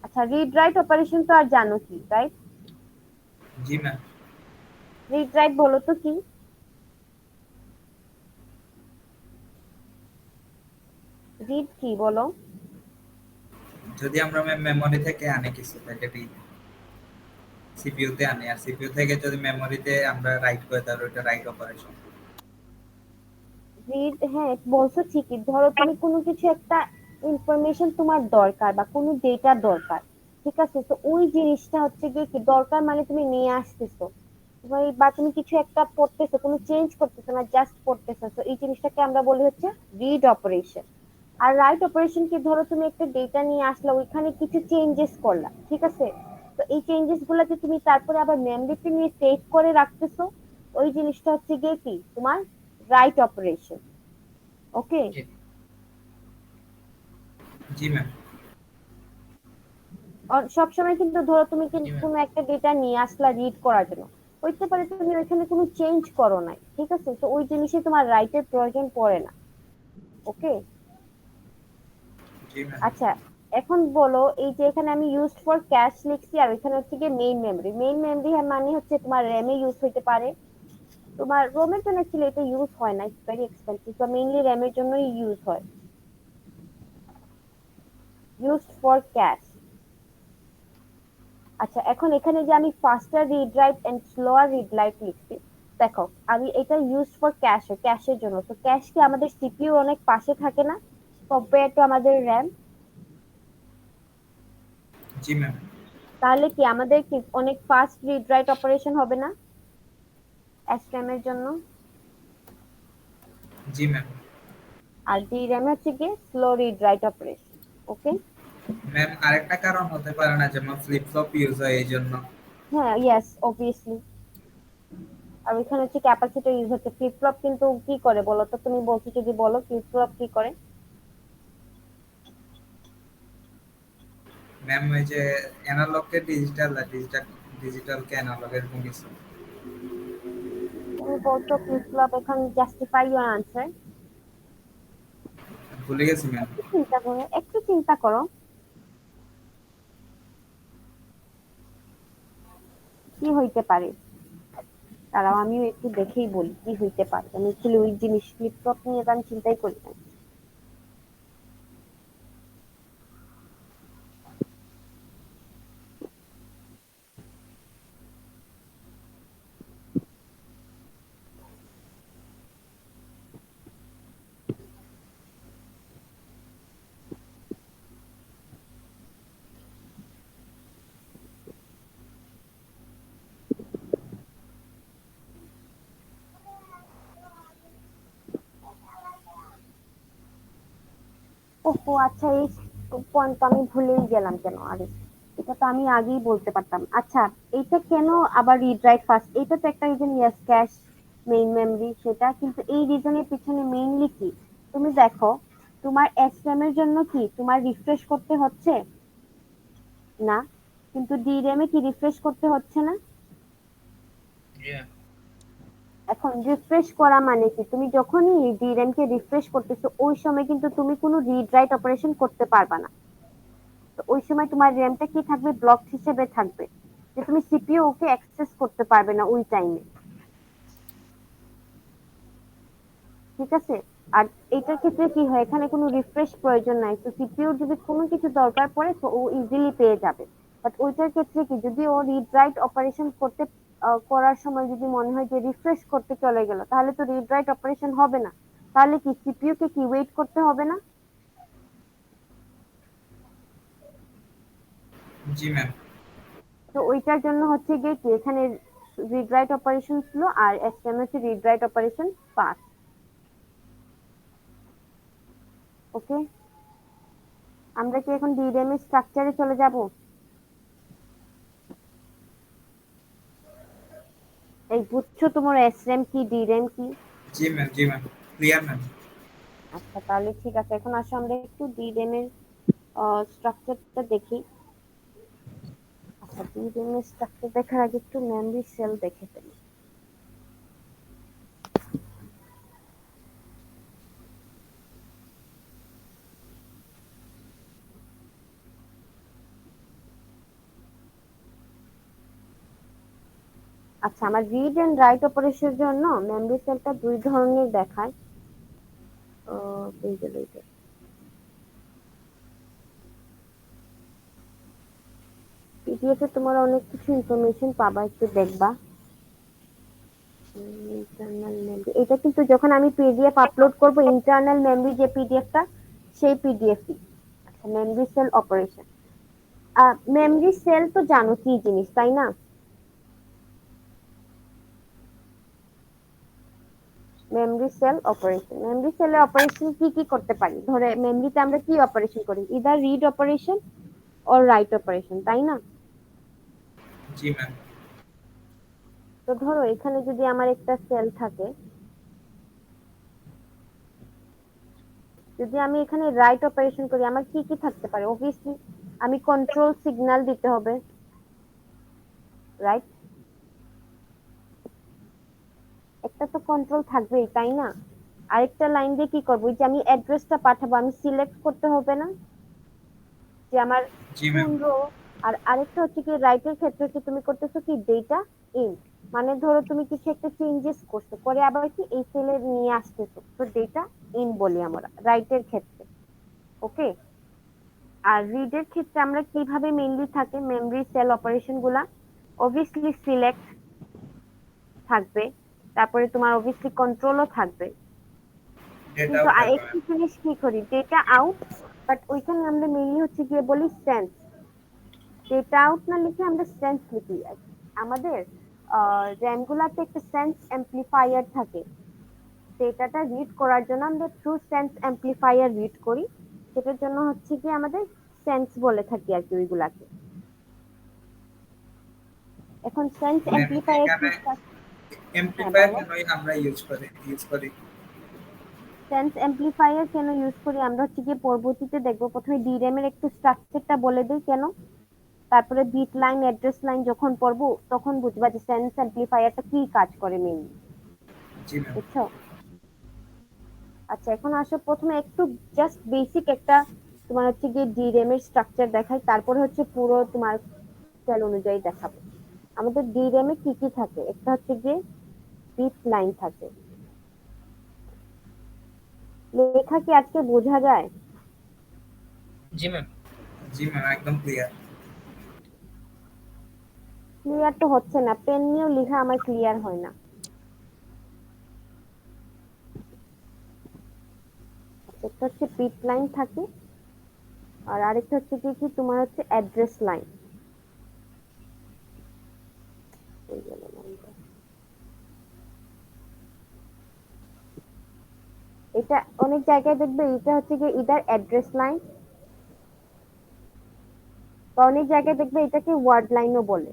আচ্ছা রিড রাইট অপারেশন তো আর জানো কি, রাইট? জি ম্যাম। রিড রাইট বলো তো কি? রিড কি বলো? যদি আমরা ম্যাম মেমোরি থেকে আনি কিছু তাকে সিপিইউ তে আনি, আর সিপিইউ থেকে যদি মেমোরিতে আমরা রাইট করে তাহলে ওটা রাইট অপারেশন। রিড হ্যাঁ বলছো ঠিকই, ধরো তুমি কোনো কিছু একটা ইনফরমেশন তোমার দরকার বা কোনো ডেটা দরকার, ঠিক আছে, তো ওই জিনিসটা হচ্ছে গিয়ে কি দরকার মানে তুমি নিয়ে আসতেছো, বা তুমি কিছু একটা পড়তেছো, কোনো চেঞ্জ করতেছো না, জাস্ট পড়তেছো, তো এই জিনিসটাকে আমরা বলি হচ্ছে রিড অপারেশন। আর রাইট অপারেশন কি, ধরো তুমি একটা ডেটা নিয়ে আসলে ওইখানে কিছু চেঞ্জেস করলা, ঠিক আছে, তো এই চেঞ্জেস গুলাকে তুমি তারপরে আবার মেমরিতে নিয়ে সেভ করে রাখতেছো, ওই জিনিসটা হচ্ছে গিয়ে কি তোমার রাইট অপারেশন। ওকে। জি জি ম্যাম। সবসময় কিন্তু ধরো তুমি জি কিন্তু ম্যাম। কোনো একটা ডেটা নিয়ে আসলা রিড করার জন্য, হইতে পারে তুমি ওইখানে কোনো চেঞ্জ করো নাই, ঠিক আছে, তো ওই জিনিসে তোমার রাইটের প্রয়োজন পড়ে না। ওকে। জি ম্যাম। আচ্ছা এখন বলো, এই যে এখানে আমি ইউজড ফর ক্যাশ লিখছি, আর এখানে হচ্ছে গিয়ে মেইন মেমরি মানে হচ্ছে তোমার র্যামে ইউজ হইতে পারে, তোমার রোমের জন্য অ্যাকচুয়ালি এটা ইউজ হয় না, ইটস ভেরি এক্সপেন্সিভ, তো মেইনলি র্যামের জন্যই ইউজ হয়। Used for cache. আচ্ছা এখন এখানে যে আমি faster read write and slower read write লিখছি, দেখো আমি এটা ইউজ ফর ক্যাশের জন্য, তো ক্যাশ কি আমাদের সিপিইউ অনেক পাশে থাকে না কম্পেয়ার টু আমাদের র্যাম? জি ম্যাম। তাহলে কি আমাদের কি অনেক ফাস্ট রিড রাইট অপারেশন হবে না এসরাম এর জন্য? জি ম্যাম। আর DRAM হচ্ছে কি স্লো রিড রাইট অপারেশন। ওকে। ম্যাম আরেকটা কারণ হতে পারে না যেমন ফ্লিপ ফ্লপ ইউজ হয় এই জন্য? হ্যাঁ ইয়েস অবভিয়াসলি। আর ওইখানে হচ্ছে ক্যাপাসিটর ইউজ হচ্ছে, ফ্লিপ ফ্লপ কিন্তু কি করে বলো তো, তুমি বলছো যদি বলো ফ্লিপ ফ্লপ কি করে। ম্যাম ওই যে অ্যানালগকে ডিজিটাল আর ডিজিটালকে অ্যানালগ এরকম কিছু। তুমি বলছো ফ্লিপ ফ্লপ, এখন জাস্টিফাই ইউর আনসার। ভুলে গেছি ম্যাম। একটু চিন্তা করো কি হইতে পারে, তারাও আমিও একটু দেখেই বলি কি হইতে পারে, আমি অ্যাকচুয়ালি ওই জিনিস ফ্লিপ ফ্লপ নিয়ে তো আমি চিন্তাই করি না। ওহো আচ্ছা এই পয়েন্ট আমি ভুলেই গেলাম কেন আরে। এটা তো আমি আগেই বলতে পারতাম। আচ্ছা, এইটা কেন আবার রিড রাইট ফার্স্ট? এটা তো একটা reason, yes, cash main memory, সেটা কিন্তু এই রিজনের পিছনে মেইনলি কি, তুমি দেখো, তোমার এসএম এর জন্য কি তোমার রিফ্রেশ করতে হচ্ছে না, কিন্তু ডিরেম এ কি রিফ্রেশ করতে হচ্ছে না? Yeah. এখন রিফ্রেশ করা মানে কি, তুমি যখনই ডিরেম কে রিফ্রেশ করতেছো ওই সময় কিন্তু তুমি কোনো রিড রাইট অপারেশন করতে পারবা না। তো ওই সময় তোমার র্যামটা কি থাকবে, ব্লক হিসেবে থাকবে, যে তুমি সিপিইউ ওকে অ্যাক্সেস করতে পারবে না ওই টাইমে। ঠিক আছে? আর এটার ক্ষেত্রে কি হয়, এখানে কোনো রিফ্রেশ প্রয়োজন নাই, তো সিপিইউ যদি কোনো কিছু দরকার পড়ে তো ও ইজিলি পেয়ে যাবে। বাট ওইটার ক্ষেত্রে কি, যদি ও রিড রাইট অপারেশন করার সময় যদি মনে হয় যে রিফ্রেশ করতে চলে গেল, তাহলে তো রিড রাইট অপারেশন হবে না। তাহলে কি সিপিইউ কে কি ওয়েট করতে হবে না? জি ম্যাম। তো ওইটার জন্য হচ্ছে গিয়ে কি, এখানে রিড রাইট অপারেশন স্লো আর এসএম হচ্ছে রিড রাইট অপারেশন ফাস্ট। ওকে, আমরা কি এখন ডিরেম এর স্ট্রাকচারে চলে যাব? এই বুঝছো তোমার এসরেম কি ডিরেম কি? জি ম্যাম, জি ম্যাম, ক্লিয়ার ম্যাম। আচ্ছা, তাহলে ঠিক আছে, এখন আসো আমরা একটু ডিরেম এর স্ট্রাকচারটা দেখি। আচ্ছা, ডিরেম এর স্ট্রাকচার দেখার আগে একটু মেমরি সেল দেখে ফেলি। আচ্ছা, আমার রিড এন্ড রাইট অপারেশনের জন্য মেমরি সেলটা দুই ধরনের দেখায়। এই যে এইটা। পিডিএফ এ তোমার অনেক কিছু ইনফরমেশন পাবা, একটু দেখবা। ইন্টারনাল মেমরি, এটা কিন্তু যখন আমি পিডিএফ আপলোড করব, ইন্টারনাল মেমরি যে পিডিএফটা, সেই পিডিএফই। আচ্ছা, memory cell operation. Memory cell তো জানো কি জিনিস, তাই না? মেমরি সেল অপারেশন, মেমরি সেলে অপারেশন কি কি করতে পারি, ধরে মেমরিতে আমরা কি অপারেশন করি, either read operation or right operation, তাই না? জি ম্যাম। তো ধরো এখানে যদি আমার একটা সেল থাকে, যদি আমি এখানে রাইট অপারেশন করি, আমার কি কি থাকতে পারে? অবভিয়াসলি আমি কন্ট্রোল সিগন্যাল দিতে হবে, রাইট? একটা তো কন্ট্রোল থাকবেই, তাই না? আরেকটা লাইন দিয়ে কি করবো, ওই যে আমি অ্যাড্রেসটা পাঠাবো, আমি সিলেক্ট করতে হবে না যে আমার জি কোন ম্যাম। রো। আর আরেকটা হচ্ছে কি, রাইটের ক্ষেত্রে কি তুমি করতেছো কি ডেটা ইন, মানে ধরো তুমি কিছু একটা চেঞ্জেস করছো, করে আবার কি এই সেলে নিয়ে আসতেছো, তো ডেটা ইন বলি আমরা রাইটের ক্ষেত্রে। ওকে, আর রিডের ক্ষেত্রে আমরা কিভাবে মেইনলি থাকে মেমরি সেল অপারেশন গুলা, অবভিয়াসলি সিলেক্ট থাকবে, তারপরে তোমার অবভিয়াসলি কন্ট্রোলও থাকবে, কিন্তু ডেটাও থাকবে আরেকটি ম্যাম। জিনিস কি করি, ডেটা আউট। বাট ওইখানে আমরা মেইনলি হচ্ছে গিয়ে বলি সেন্স। ডেটা আউট না লিখে আমরা সেন্স লিখি। আমাদের র্যাম গুলাতে একটা সেন্স অ্যাম্পলিফায়ার থাকে, ডেটাটা রিড করার জন্য আমরা থ্রু সেন্স অ্যাম্পলিফায়ার রিড করি, সেটার জন্য হচ্ছে কি আমাদের সেন্স বলে থাকি আর কি ওইগুলাকে। এখন সেন্স ম্যাম অ্যাম্পলিফায়ার কি এখানে হ্যাঁ, এমপ্লিফায়ার বলো। কেনই আমরা ইউজ করি? সেন্স অ্যাম্পলিফায়ার কেন ইউজ করি আমরা হচ্ছে গিয়ে পরবর্তীতে দেখবো, প্রথমে ডিরেম এর একটু স্ট্রাকচারটা বলে দিই কেন, তারপরে বিট লাইন অ্যাড্রেস লাইন যখন পড়বো তখন বুঝবা যে সেন্স অ্যাম্পলিফায়ারটা কি কাজ করে মেইনলি। জি ম্যাম। বুঝছো? আচ্ছা, এখন আসো প্রথমে একটু জাস্ট বেসিক একটা তোমার হচ্ছে গিয়ে ডিরেম এর স্ট্রাকচার দেখাই, তারপরে হচ্ছে পুরো তোমার সেল অনুযায়ী দেখাবো। আমাদের ডিরেম এ কি কি থাকে, একটা হচ্ছে গিয়ে বিট লাইন থাকে। লেখা কি আজকে বোঝা যায়? জি ম্যাম। জি ম্যাম, একদম ক্লিয়ার। ক্লিয়ার তো হচ্ছে না, পেন নিয়েও লেখা আমার ক্লিয়ার হয় না। আচ্ছা, একটা হচ্ছে বিট লাইন থাকে, আর আরেকটা হচ্ছে কি কি তোমার হচ্ছে অ্যাড্রেস লাইন। এটা অনেক জায়গায় দেখবে, এটা হচ্ছে কি ইদার অ্যাড্রেস লাইন বা অনেক জায়গায় দেখবে এটাকে ওয়ার্ড লাইনও বলে।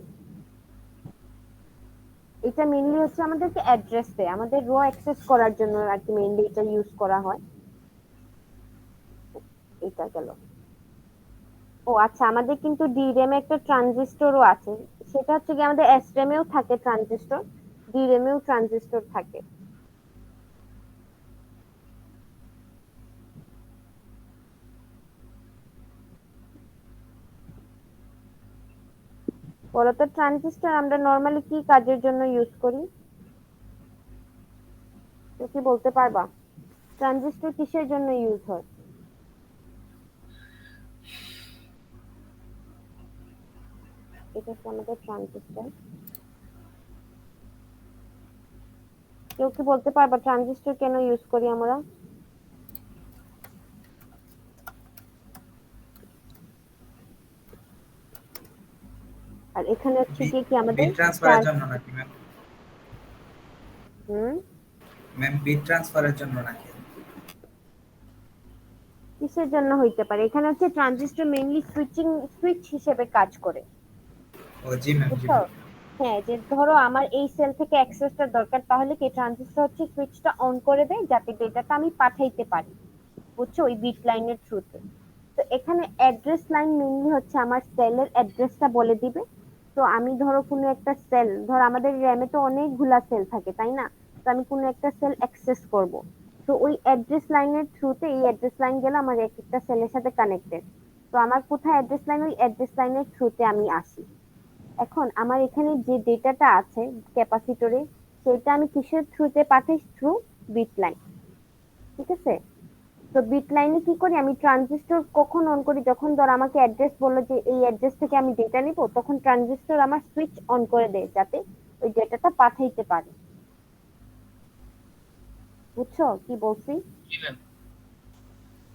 এটা মেইনলি হচ্ছে আমাদেরকে অ্যাড্রেস দেয়, আমাদের রো অ্যাক্সেস করার জন্য আর কি মেইনলি এটা ইউজ করা হয়। এটা গেল। ও আচ্ছা, আমাদের কিন্তু DRAM এ একটা ট্রানজিস্টরও আছে, সেটা হচ্ছে কি আমাদের SRAM এও থাকে ট্রানজিস্টর, DRAM এও ট্রানজিস্টর থাকে। বলতো ট্রানজিস্টর আমরা নর্মালি কি কাজের জন্য ইউজ করি? তুমি কি বলতে পারবা ট্রানজিস্টর কিসের জন্য ইউজ হয়? এটা হচ্ছে আমাদের ট্রানজিস্টর। কেউ কি বলতে পারবা ট্রানজিস্টর কেন ইউজ করি আমরা? আর এখানে হচ্ছে কি কি আমাদের বিট ট্রান্সফারের চার্জ। জন্য নাকি ম্যাম? হুম, ম্যাম বিট ট্রান্সফারের জন্য নাকি? কিসের জন্য হইতে পারে? এখানে হচ্ছে ট্রানজিস্টর মেইনলি সুইচ হিসেবে কাজ করে, ও জি ম্যাম, জি বুঝছো? ম্যাম। হ্যাঁ, যে ধরো আমার এই সেল থেকে অ্যাক্সেসটা দরকার, তাহলে কি ট্রানজিস্টর হচ্ছে সুইচটা অন করে দেয় যাতে ডেটাটা আমি পাঠাইতে পারি, বুঝছো, ওই বিট লাইনের থ্রুতে। তো এখানে অ্যাড্রেস লাইন মেইনলি হচ্ছে আমার সেলের অ্যাড্রেসটা বলে দিবে। তো আমি ধরো কোনো একটা সেল, ধরো আমাদের র্যামে তো অনেকগুলা সেল থাকে তাই না, তো আমি কোনো একটা সেল অ্যাক্সেস করব, তো ওই অ্যাড্রেস লাইনের থ্রুতে, এই অ্যাড্রেস লাইন গেলে আমার এক একটা সেলের সাথে কানেক্টেড। তো আমার কোথায় অ্যাড্রেস লাইন, ওই অ্যাড্রেস লাইনের থ্রুতে আমি আসি। এখন আমার এখানে যে ডেটাটা আছে ক্যাপাসিটরে, সেটা আমি কিসের থ্রুতে পাঠাই? থ্রু বিট লাইন, ঠিক আছে? তো বিট লাইনে কি করি আমি, ট্রানজিস্টর কখন অন করি? যখন ধর আমাকে অ্যাড্রেস বললো যে এই অ্যাড্রেস থেকে আমি ডেটা নিব, তখন ট্রানজিস্টর আমার সুইচ অন করে দেয় যাতে ওই ডেটাটা পাঠাইতে পারে। বুঝছো কি বলছি? জি ম্যাম।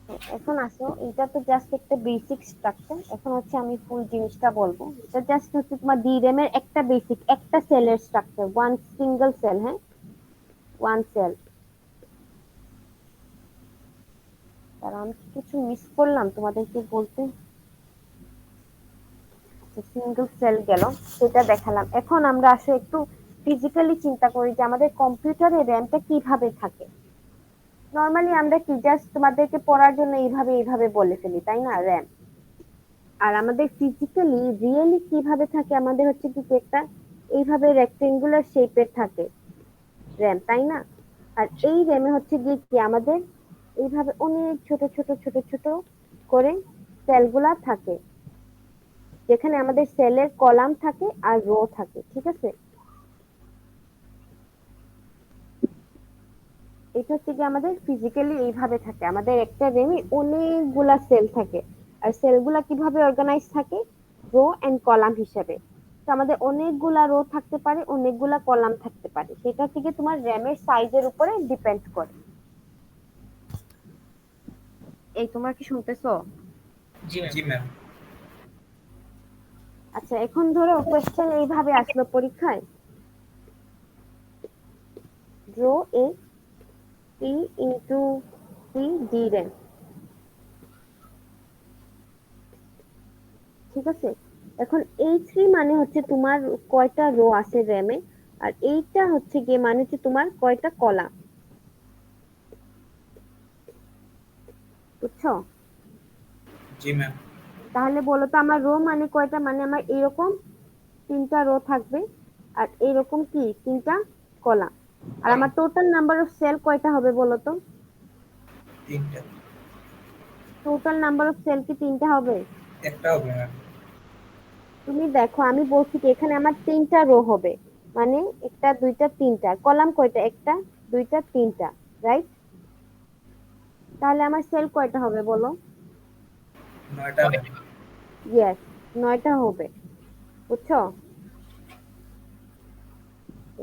তো এখন আসো, এটা তো জাস্ট একটা বেসিক স্ট্রাকচার, এখন হচ্ছে আমি ফুল জিনিসটা বলবো। এটা জাস্ট হচ্ছে তোমার DRAM এর একটা বেসিক, একটা সেলের স্ট্রাকচার, ওয়ান সিঙ্গেল সেল, হ্যাঁ, ওয়ান সেল। তার আমি কি কিছু মিস করলাম তোমাদেরকে বলতে? সিঙ্গেল সেল গেল, সেটা দেখালাম। এখন আমরা আসলে একটু ফিজিক্যালি চিন্তা করি যে আমাদের কম্পিউটারে র্যামটা কিভাবে থাকে। নর্মালি আমরা কি জাস্ট তোমাদেরকে পড়ার জন্য এইভাবে এইভাবে বলে ফেলি তাই না, র্যাম। আর আমাদের ফিজিক্যালি রিয়েলি কিভাবে থাকে, আমাদের হচ্ছে কি একটা এইভাবে রেক্টেঙ্গুলার শেপের থাকে র্যাম, তাই না? আর এই র্যামে হচ্ছে গিয়ে কি আমাদের এইভাবে অনেক ছোট ছোট ছোট ছোট করে সেলগুলা থাকে, যেখানে আমাদের সেলের কলাম থাকে আর রো থাকে, ঠিক আছে? এটা হচ্ছে কি আমাদের ফিজিক্যালি এইভাবে থাকে, আমাদের একটা রেমে অনেকগুলা সেল থাকে। আর সেলগুলা কিভাবে অর্গানাইজ থাকে? রো এন্ড কলাম হিসেবে। তো আমাদের অনেকগুলা রো থাকতে পারে, অনেকগুলা কলাম থাকতে পারে, সেটা থেকে তোমার র্যামের সাইজের উপরে ডিপেন্ড করে। এই তোমার কি শুনতেছো? জি ম্যাম। জি ম্যাম। আচ্ছা, এখন ধরো কোশ্চেন এইভাবে আসলো পরীক্ষায়, row A P into P D RAM, ঠিক আছে? এখন এই 3 মানে হচ্ছে তোমার কয়টা রো আছে র্যামে, আর এইটা হচ্ছে গিয়ে মানে হচ্ছে তোমার কয়টা কলাম, বুঝছো? জি ম্যাম। তাহলে বলো তো আমার রো মানে কয়টা? মানে আমার এরকম 3টা রো থাকবে, আর এরকম কি 3টা কলাম। আর আমার টোটাল নাম্বার অফ সেল কয়টা হবে বলো তো? তিনটা। টোটাল নাম্বার অফ সেল কি 3টা হবে? একটা হবে ম্যাম। তুমি দেখো, আমি বলছি কি এখানে আমার 3টা রো হবে, মানে একটা দুইটা তিনটা কলাম কয়টা? একটা দুইটা তিনটা, রাইট? তাহলে আমার সেল কয়টা হবে বলো? 9টা ম্যাম। ইয়েস, 9টা হবে, বুঝছো?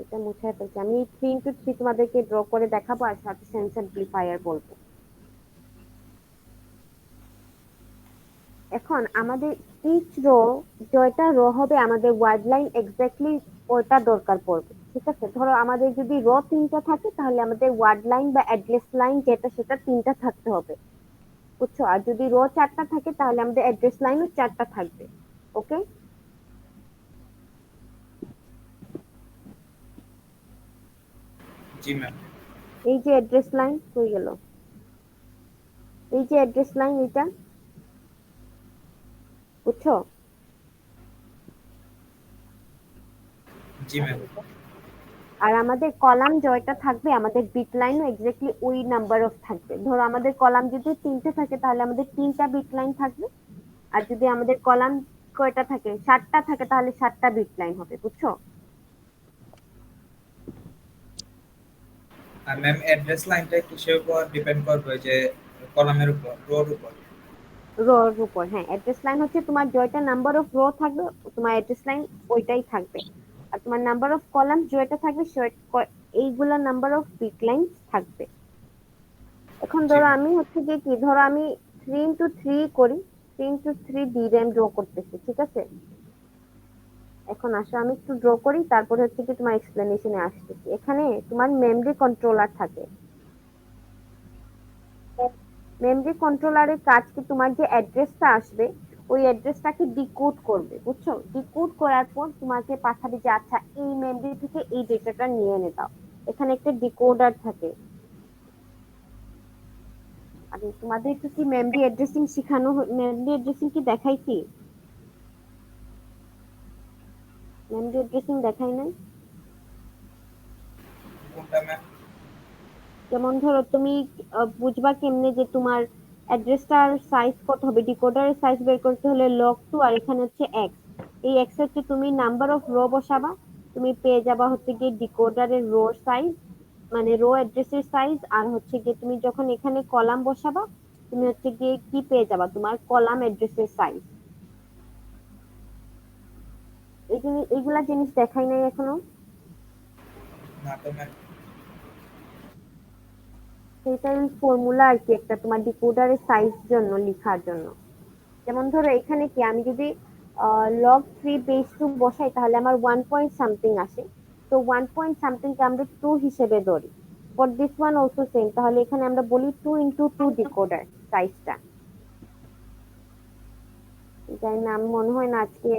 এটা মুছে ফেলছি আমি, 3 into 3 তোমাদেরকে ড্র করে দেখাবো আর সাথে সেন্স অ্যাম্পলিফায়ার বলবো। এখন আমাদের ইচ রো, জয়টা রো হবে আমাদের ওয়ার্ড লাইন এক্স্যাক্টলি ওটা দরকার পড়বে, ঠিক আছে? ধরো আমাদের যদি রো 3টা থাকে, তাহলে আমাদের ওয়ার্ড লাইন বা অ্যাড্রেস লাইন যেটা, সেটা 3টা থাকতে হবে, বুঝছো? আর যদি রো 4টা থাকে, তাহলে আমাদের অ্যাড্রেস লাইনও 4টা থাকবে। ওকে? জি ম্যাম। এই যে অ্যাড্রেস লাইন হয়ে গেল, এই যে অ্যাড্রেস লাইন এটা, বুঝছো? জি ম্যাম। আর আমাদের কলাম জয়টা থাকবে, আমাদের বিট লাইনও এক্স্যাক্টলি ওই নাম্বার অফ থাকবে। ধরো আমাদের কলাম যদি 3টে থাকে তাহলে আমাদের 3টা বিট লাইন থাকবে, আর যদি আমাদের কলাম কয়টা থাকে, 7টা থাকে, তাহলে 7টা বিট লাইন হবে, বুঝছো? আর ম্যাম অ্যাড্রেস লাইনটা কিসের উপর ডিপেন্ড করবে, যে কলামের উপর, রোর উপর? রোর উপর, হ্যাঁ। অ্যাড্রেস লাইন হচ্ছে তোমার জয়টা নাম্বার অফ রো থাকবে, তোমার অ্যাড্রেস লাইন ওইটাই থাকবে। আর তোমার নাম্বার অফ কলাম জয়টা থাকবে, এইগুলা নাম্বার অফ বিট লাইন থাকবে। এখন জি ধরো ম্যাম। আমি হচ্ছে যে কি, ধরো আমি 3 into 3 করি, 3 into 3 DRAM ড্র করতেছি, ঠিক আছে? এখন আসো আমি একটু ড্র করি, তারপরে হচ্ছে কি তোমার এক্সপ্লেনেশনে আসতেছি। এখানে তোমার মেমরি কন্ট্রোলার থাকে। মেমরি কন্ট্রোলারের কাজ কি, তোমার যে অ্যাড্রেসটা আসবে ওই অ্যাড্রেসটাকে ডিকোড করবে, বুঝছো? ডিকোড করার পর তোমাকে পাঠাবে যে আচ্ছা এই মেমরি থেকে এই ডেটাটা নিয়ে এনে দাও। এখানে একটা ডিকোডার থাকে। আর তোমাদের একটু কি মেমরি অ্যাড্রেসিং শেখানো, মেমরি অ্যাড্রেসিং কি দেখাইছি? মেমরি অ্যাড্রেসিং দেখাই নাই? কোনটা ম্যাম? যেমন ধরো তুমি বুঝবা কেমনে যে তোমার অ্যাড্রেসটার সাইজ কত হবে? ডিকোডারের সাইজ বের করতে হলে log2, আর এখানে হচ্ছে এক্স। এই এক্স হচ্ছে তুমি নাম্বার অফ রো বসাবা, তুমি পেয়ে যাবা হচ্ছে গিয়ে ডিকোডারের রো সাইজ, মানে রো অ্যাড্রেসের সাইজ। আর হচ্ছে গিয়ে তুমি যখন এখানে কলাম বসাবা, তুমি হচ্ছে গিয়ে কি পেয়ে যাবা, তোমার কলাম অ্যাড্রেসের সাইজ। এইগুলা জিনিস দেখাই নাই এখনো। না তো ম্যাম। সেটাই ফর্মুলা আর কি, একটা তোমার ডিকোডারের সাইজ জন্য লেখার জন্য। যেমন ধরো এখানে কি, আমি যদি log3 base 2 বসাই তাহলে আমার 1 point something আসে। তো 1 point something কে আমরা 2 হিসেবে ধরি। For this one also same, তাহলে এখানে আমরা বলি 2 into 2 ডিকোডার সাইজটা। জানি না, আমি মনে হয় না আজকে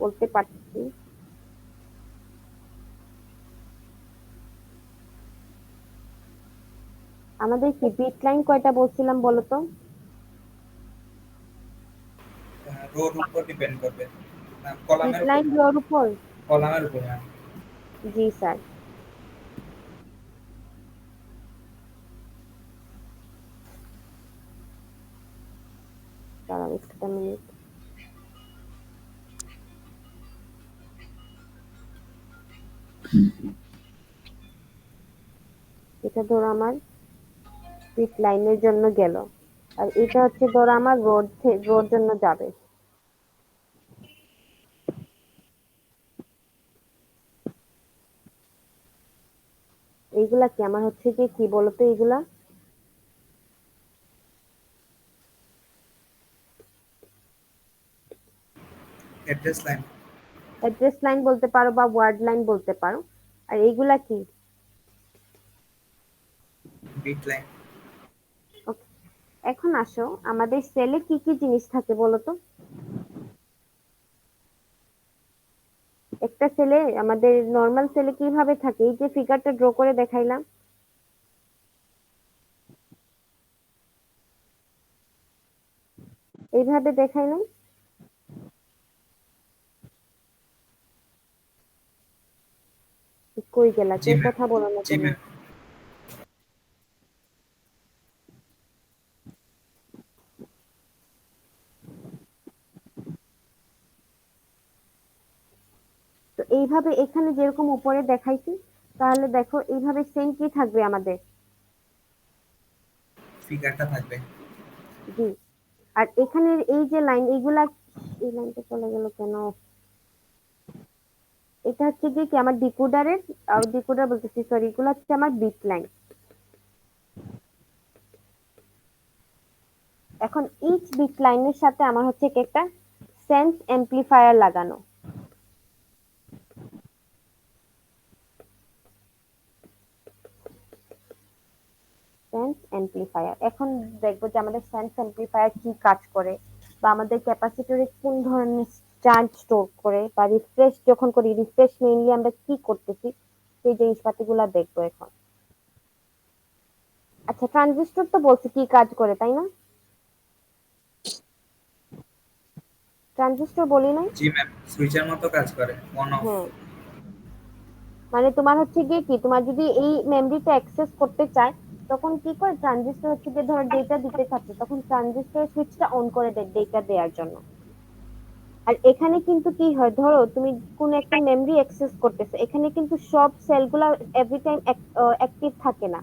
বলতে পারছি। আমাদের কি বিট লাইন কয়টা বলছিলাম বলো তো? রোর উপর ডিপেন্ড করবে না, বিট কলামের উপর? লাইন রোর উপর? কলামের উপর ম্যাম। জি স্যার। দাঁড়াও একটা মিনিট। এটা ধরো আমার বিট লাইনের জন্য গেল, আর এটা হচ্ছে ধরো আমার রোড জন্য যাবে। এইগুলা কি আমার হচ্ছে যে কি বলতো, এইগুলা অ্যাড্রেস লাইন। অ্যাড্রেস লাইন বলতে পারো বা ওয়ার্ড লাইন বলতে পারো। আর এইগুলা কি? Bit line. Okay, এখন আসো আমাদের সেলে কি কি জিনিস থাকে বলো তো? একটা সেলে, আমাদের নর্মাল সেলে কিভাবে থাকে, এই যে ফিগারটা ড্র করে দেখাইলাম, এইভাবে দেখাই নাই? কই গেলা, জি কেউ ম্যাম। কথা বলো না জি কেন? ম্যাম। তো এইভাবে এখানে যেরকম উপরে দেখাইছি, তাহলে দেখো এইভাবে সেম কি থাকবে আমাদের? ফিগারটা থাকবে। জি। আর এখানের এই যে লাইন, এইগুলা, এই লাইনটা চলে গেল কেন? এটা হচ্ছে কি আমার ডিকোডারের, ডিকোডার বলতেছি সরি, এগুলো হচ্ছে আমার বিট লাইন। এখন ইচ বিট লাইনের সাথে আমার হচ্ছে কি একটা সেন্স এমপ্লিফায়ার লাগানো। সেন্স এমপ্লিফায়ার, এখন দেখবো যে আমাদের সেন্স এমপ্লিফায়ার কি কাজ করে। বা আমাদের ক্যাপাসিটরে কোন ধরনের চার্জ স্টোর করে, বা রিফ্রেশ যখন করি, রিফ্রেশ মেইনলি আমরা কি করতেছি, সেই জিনিসপাতিগুলো দেখবো এখন। আচ্ছা, ট্রানজিস্টর তো বলছি কি কাজ করে, তাই না? ট্রানজিস্টর বলি নাই? জি ম্যাম, সুইচের মতো কাজ করে, অন অফ। হ্যাঁ, মানে তোমার হচ্ছে গিয়ে কি, তোমার যদি এই মেমরিটা অ্যাক্সেস করতে চায়, তখন কি করে, ট্রানজিস্টর হচ্ছে গিয়ে ধরো ডেটা দিতে চাচ্ছে, তখন ট্রানজিস্টর সুইচটা অন করে দেয় ডেটা দেওয়ার জন্য। আর এখানে কিন্তু কি হয়, ধরো তুমি কোন একটা মেমরি অ্যাক্সেস করতেছো, এখানে কিন্তু সব সেলগুলা এভরি টাইম অ্যাক্টিভ থাকে না,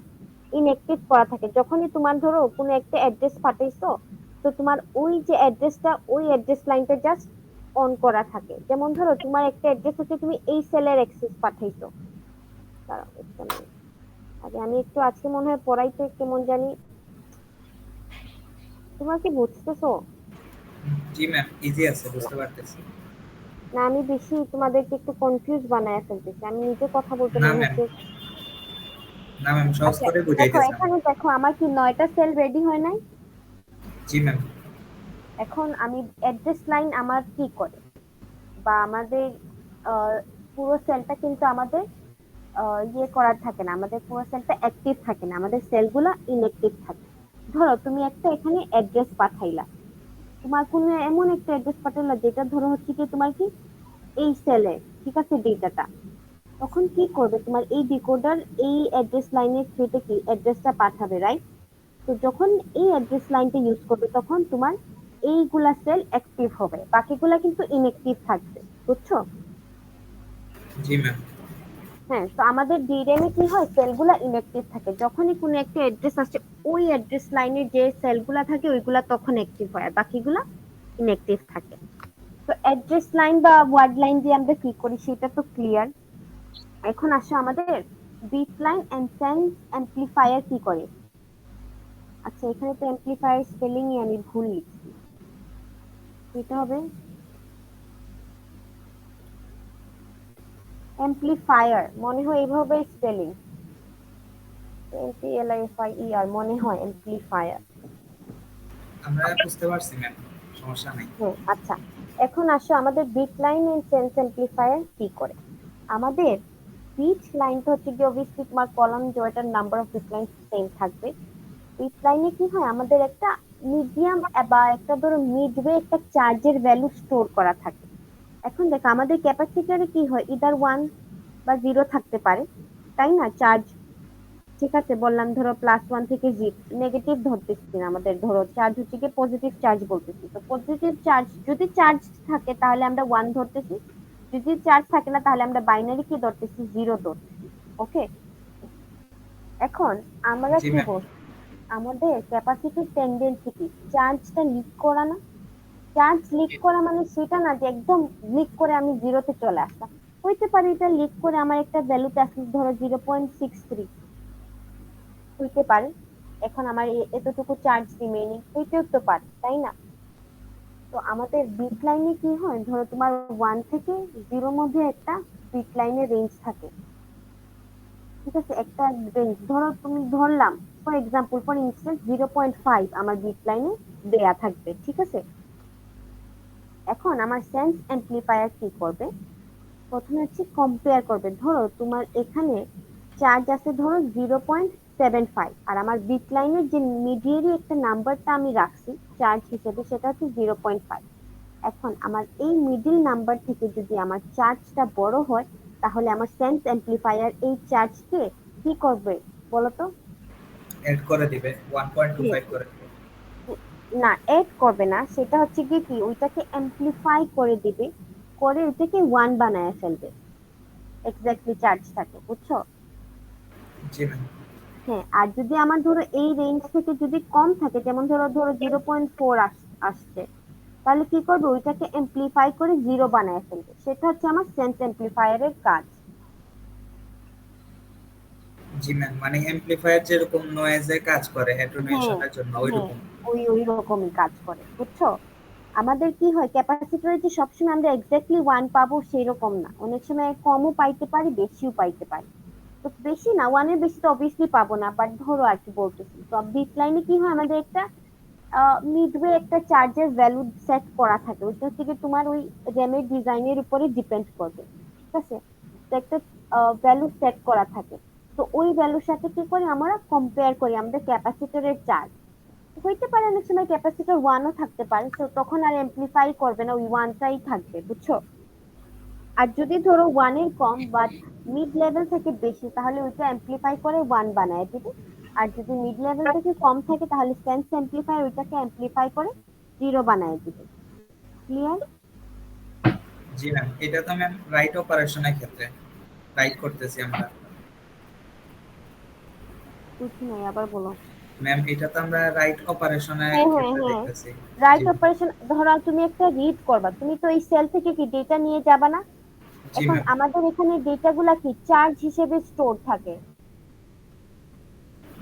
ইনঅ্যাক্টিভ করা থাকে। যখনই তোমার ধরো কোনো একটা অ্যাড্রেস পাঠাইছো, তো তোমার ওই যে অ্যাড্রেসটা, ওই অ্যাড্রেস লাইনটা জাস্ট অন করা থাকে। যেমন ধরো তোমার একটা অ্যাড্রেস হচ্ছে, তুমি এই সেলের অ্যাক্সেস পাঠাইছো। দাঁড়াও একটা minute। আগে আমি একটু, আজকে মনে হয় পড়াইতে কেমন জানি, তোমরা কি বুঝতেছো? জি ম্যাম, ইজি আছে, বুঝতে পারতেছি। না আমি বেশি তোমাদেরকে একটু কনফিউজ বানায় ফেলতেছি, আমি নিজে কথা বলতে না মনে ম্যাম, হচ্ছে। না ম্যাম, সহজ আচ্ছা, করে দেখো বুঝাইতেছেন। এখানে দেখো আমার কি 9টা সেল রেডি হয় নাই? জি ম্যাম। এখন আমি অ্যাড্রেস লাইন আমার কি করে, বা আমাদের আহ, পুরো সেলটা কিন্তু আমাদের ইয়ে করার থাকে না, আমাদের পুরো সেলটা অ্যাক্টিভ থাকে না, আমাদের সেলগুলো ইনঅ্যাক্টিভ থাকে। ধরো তুমি একটা এখানে অ্যাড্রেস পাঠাইলা, তোমার কোনো এমন একটা অ্যাড্রেস পাঠাইলা যেটা ধরো হচ্ছে কি তোমার কি এই সেলে, ঠিক আছে, ডেটাটা। তখন কি করবে, তোমার এই ডিকোডার এই অ্যাড্রেস লাইনের থ্রুতে কি অ্যাড্রেসটা পাঠাবে, রাইট? তো যখন এই অ্যাড্রেস লাইনটা ইউজ করবে, তখন তোমার এইগুলা সেল অ্যাক্টিভ হবে, বাকিগুলা কিন্তু ইনঅ্যাক্টিভ থাকবে, বুঝছো? জি ম্যাম। হ্যাঁ, তো আমাদের ডিরেম এ কি হয়, সেলগুলা ইনঅ্যাক্টিভ থাকে, যখনই কোনো একটা অ্যাড্রেস আসছে, ওই অ্যাড্রেস লাইনে যে সেলগুলা থাকে ওইগুলা তখন অ্যাক্টিভ হয়, আর বাকিগুলা ইনঅ্যাক্টিভ থাকে। তো অ্যাড্রেস লাইন বা ওয়ার্ড লাইন দিয়ে আমরা কি করি সেটা তো ক্লিয়ার। এখন আসো আমাদের bit line and sense amplifier কি করে। আচ্ছা, এখানে তো অ্যাম্পলিফায়ার স্পেলিংই আমি ভুল লিখছি, এটা হবে অ্যাম্পলিফায়ার, মনে হয় এইভাবে স্পেলিং, এমপিএলআইএফআইইআর, মনে হয় অ্যাম্পলিফায়ার। আমরা বুঝতে পারছি ম্যাম, সমস্যা নাই। হ্যাঁ, আচ্ছা, এখন আসো আমাদের bit line and sense amplifier কি করে। আমাদের বিট লাইনটা হচ্ছে কি, অবভিয়াসলি তোমার কলাম জয়টার number of bit line same থাকবে। বিট লাইনে কি হয়, আমাদের একটা মিডিয়াম বা একটা ধরো মিডওয়ে একটা চার্জের ভ্যালু স্টোর করা থাকে। এখন দেখো আমাদের ক্যাপাসিটরে কি হয়, ইদার 1 বা 0 থাকতে পারে, তাই না, চার্জ। ঠিক আছে, বললাম ধরো +1 থেকে 0, নেগেটিভ ধরতেছি না, আমাদের ধরো চার্জ হচ্ছে কি পজিটিভ চার্জ বলতেছি, তো পজিটিভ চার্জ যদি চার্জ থাকে তাহলে আমরা 1 ধরতেছি, যদি চার্জ থাকে না তাহলে আমরা বাইনারি কি ধরতেছি, 0 ধরতেছি। ওকে, এখন আমরা জি কি ম্যাম। বলছি, আমাদের ক্যাপাসিটির টেন্ডেন্সি কি, চার্জটা লিক করা না? চার্জ লিক করা মানে সেটা না যে একদম লিক করে আমি 0-তে চলে আসলাম, হইতে পারে এটা লিক করে আমার একটা ভ্যালুতে আসলে ধরো 0.63 হইতে পারে, এখন আমার এতটুকু চার্জ রিমেইনিং হইতেও তো পারে, তাই না? তো আমাদের বিট লাইনে কি হয়, ধরো তোমার 1 থেকে 0 মধ্যে একটা বিট লাইনের রেঞ্জ থাকে, ঠিক আছে, একটা রেঞ্জ ধরো তুমি ধরলাম, ফর এক্সাম্পল, ফর ইনস্ট্যান্স 0.5 আমার বিট লাইনে দেয়া থাকবে, ঠিক আছে। এখন আমার সেন্স অ্যাম্পলিফায়ার কি করবে, প্রথমে হচ্ছে কম্পেয়ার করবে, ধরো তোমার এখানে চার্জ আছে ধরো 0.75, আর আমার বিট লাইনের যে মিডিয়ারি একটা নাম্বারটা আমি রাখছি চার্জ হিসেবে, সেটা হচ্ছে 0.5। এখন আমার এই মিডল নাম্বার থেকে যদি আমার চার্জটা বড় হয়, তাহলে আমার সেন্স অ্যাম্পলিফায়ার এই চার্জকে কি করবে বলতো? এড করে দিবে, 1.25 করে দিবে। না, এড করবে না, সেটা হচ্ছে কি কি ওইটাকে অ্যাম্পলিফাই করে দিবে, করে ওইটাকে 1 বানায় ফেলবে, এক্স্যাক্টলি চার্জ থাকে, বুঝছো? জি ম্যাম। হ্যাঁ, আর যদি আমার ধরো এই রেঞ্জ থেকে যদি কম থাকে, যেমন ধরো ধরো 0.4 আসছে, তাহলে কি করবে, ওইটাকে এমপ্লিফাই করে 0 বানায় ফেলবে, সেটা হচ্ছে আমার সেন্স এমপ্লিফায়ারের কাজ। জি ম্যাম, মানে এমপ্লিফায়ার যেরকম নয়েজে কাজ করে হ্যাঁ, অ্যাটেনুয়েশনের জন্য, হ্যাঁ, ওইরকম। ওই ওই রকমই কাজ করে, বুঝছো? আমাদের কি হয়, ক্যাপাসিটরে যে সবসময় আমরা এক্স্যাক্টলি 1 পাবো সেরকম না, অনেক সময় কমও পাইতে পারি, বেশিও পাইতে পারি। তো বেশি না, 1-এর বেশি তো অবভিয়াসলি পাবো না, বাট ধরো আর কি বলতেছি, তো বিট লাইনে কি হয়, আমাদের একটা মিডওয়ে একটা চার্জের ভ্যালু সেট করা থাকে, ওইটা হচ্ছে কি তোমার ওই র্যামের ডিজাইনের উপরে ডিপেন্ড করবে, ঠিক আছে? তো একটা ভ্যালু সেট করা থাকে, তো ওই ভ্যালুর সাথে কি করি আমরা কম্পেয়ার করি আমাদের ক্যাপাসিটরের চার্জ। হইতে পারে অনেক সময় ক্যাপাসিটর ওয়ানও থাকতে পারে, তো তখন আর এমপ্লিফাই করবে না, ওই ওয়ানটাই থাকবে, বুঝছো? আর যদি ধরো ওয়ানের কম বাট মিড লেভেল থেকে বেশি, তাহলে ওইটা এমপ্লিফাই করে ওয়ান বানায় দিবে। আর যদি মিড লেভেল থেকে কম থাকে তাহলে সেন্স এমপ্লিফাই ওইটাকে এমপ্লিফাই করে জিরো বানায় দিবে। ক্লিয়ার? জি ম্যাম, এটা তো ম্যাম রাইট অপারেশনের ক্ষেত্রে রাইট করতেছি আমরা। বুঝি নাই, আবার বলো। ম্যাম এটা তো আমরা রাইট অপারেশনের হ্যাঁ হ্যাঁ ক্ষেত্রে হ্যাঁ, দেখতেছি। জি রাইট অপারেশন। ধরো তুমি একটা রিড করবা, তুমি তো এই সেল থেকে কি ডেটা নিয়ে যাবা না? জি এখন ম্যাম। আমাদের এখানে ডেটা গুলা কি চার্জ হিসেবে স্টোর থাকে,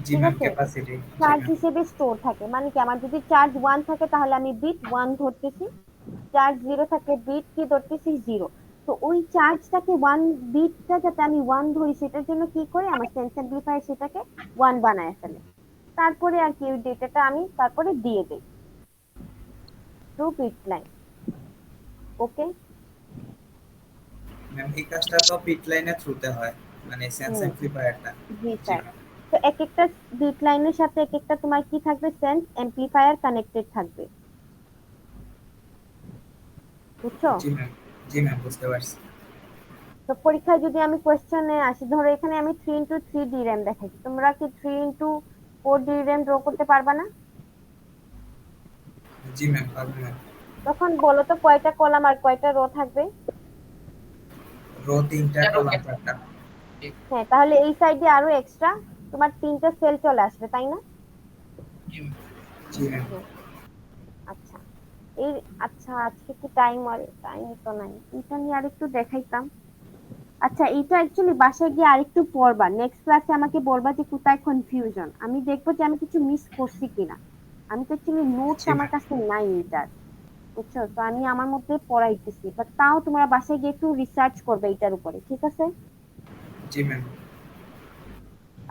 জি ঠিক ম্যাম, আছে? ক্যাপাসিটি। জি চার্জ ম্যাম। হিসেবে স্টোর থাকে, মানে কি আমার যদি চার্জ ওয়ান থাকে তাহলে আমি বিট ওয়ান ধরতেছি, চার্জ জিরো থাকে বিট কি ধরতেছি জিরো। তো ওই চার্জটাকে ওয়ান, বিটটা যাতে আমি ওয়ান ধরি সেটার জন্য কি করে আমার সেন্স অ্যাম্পলিফায়ার সেটাকে ওয়ান বানায় ফেলে, তারপরে আর কি ওই ডেটাটা আমি তারপরে দিয়ে দেই থ্রু বিট লাইন। ওকে? ম্যাম এই কাজটা তো পিট লাইনের থ্রুতে হয়, মানে সেন্স হুম, অ্যাম্পলিফায়ারটা। জি জি স্যার। ম্যাম। তো এক একটা বিট লাইনের সাথে এক একটা তোমার কি থাকবে, সেন্স অ্যাম্পলিফায়ার কানেক্টেড থাকবে, বুঝছো? জি ম্যাম। জি ম্যাম, বুঝতে পারছি। তো পরীক্ষায় যদি আমি কোশ্চেনে আসি, ধরো এখানে আমি 3x3 DRAM দেখাইছি, তোমরা কি 3x4 DRAM ড্র করতে পারবা না? জি ম্যাম, পাবো ম্যাম। তখন বলো তো কয়টা কলাম আর কয়টা রো থাকবে? রো 3টা, চারটা কলাম ওকে। 4টা। হ্যাঁ, তাহলে এই সাইডে আরো এক্সট্রা তোমার তিনটা সেল চলে আসবে, তাই না? জি ম্যাম। জি ম্যাম। হুম, আচ্ছা। এই, আচ্ছা আজকে কি টাইম আর টাইম তো নাই, এটা নিয়ে আরেকটু দেখাইতাম। আচ্ছা, এটা অ্যাকচুয়ালি বাসায় গিয়ে আরেকটু পড়বা, নেক্সট ক্লাসে আমাকে বলবা যে কোথায় কনফিউশন, আমি দেখবো যে আমি কিছু মিস করছি কিনা। আমি তো অ্যাকচুয়ালি নোটস জি আমার ম্যাম। কাছে নাই এটার, বুঝছো? তো আমি আমার মধ্যে পড়াইতেছি, বাট তাও তোমরা বাসায় গিয়ে একটু রিসার্চ করবে এটার উপরে, ঠিক আছে? জি ম্যাম।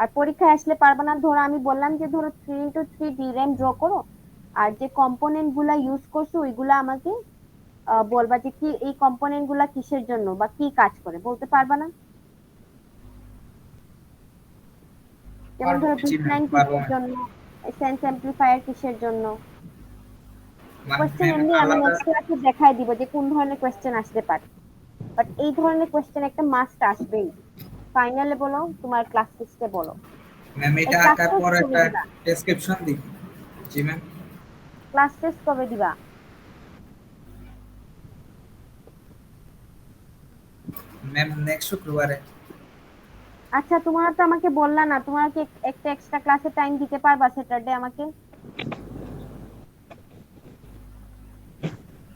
আর পরীক্ষায় আসলে পারবে না, ধরো আমি বললাম যে ধরো 3x3 DRAM ড্র করো, আর যে কম্পোনেন্ট গুলা ইউজ করছো ওইগুলা আমাকে বলবা যে কি এই কম্পোনেন্ট গুলা কিসের জন্য বা কি কাজ করে, বলতে পারবা না? যেমন পারবো। ধরো জি বিট ম্যাম, লাইন পারবো কিসের ম্যাম। জন্য, সেন্স অ্যাম্পলিফায়ার কিসের জন্য। মানে কোশ্চেন ম্যাম এমনি আমি আলাদা। নেক্সট ক্লাসে দেখাই দিব যে কোন ধরনের কোশ্চেন আসতে পারে, বাট এই ধরনের কোশ্চেন একটা মাস্ট আসবেই। ফাইনালে বলো, তোমার ক্লাস টেস্টে বলো। ম্যাম এই এটা ক্লাস আঁকার টেস্ট পর কবে একটা দিবা? ডেসক্রিপশন দিই। জি ম্যাম। ক্লাস টেস্ট কবে দিবা? ম্যাম নেক্সট শুক্রবারে। আচ্ছা, তোমরা তো আমাকে বললা না, তোমরা কি একটা এক্সট্রা ক্লাসে টাইম দিতে পারবা স্যাটারডে আমাকে?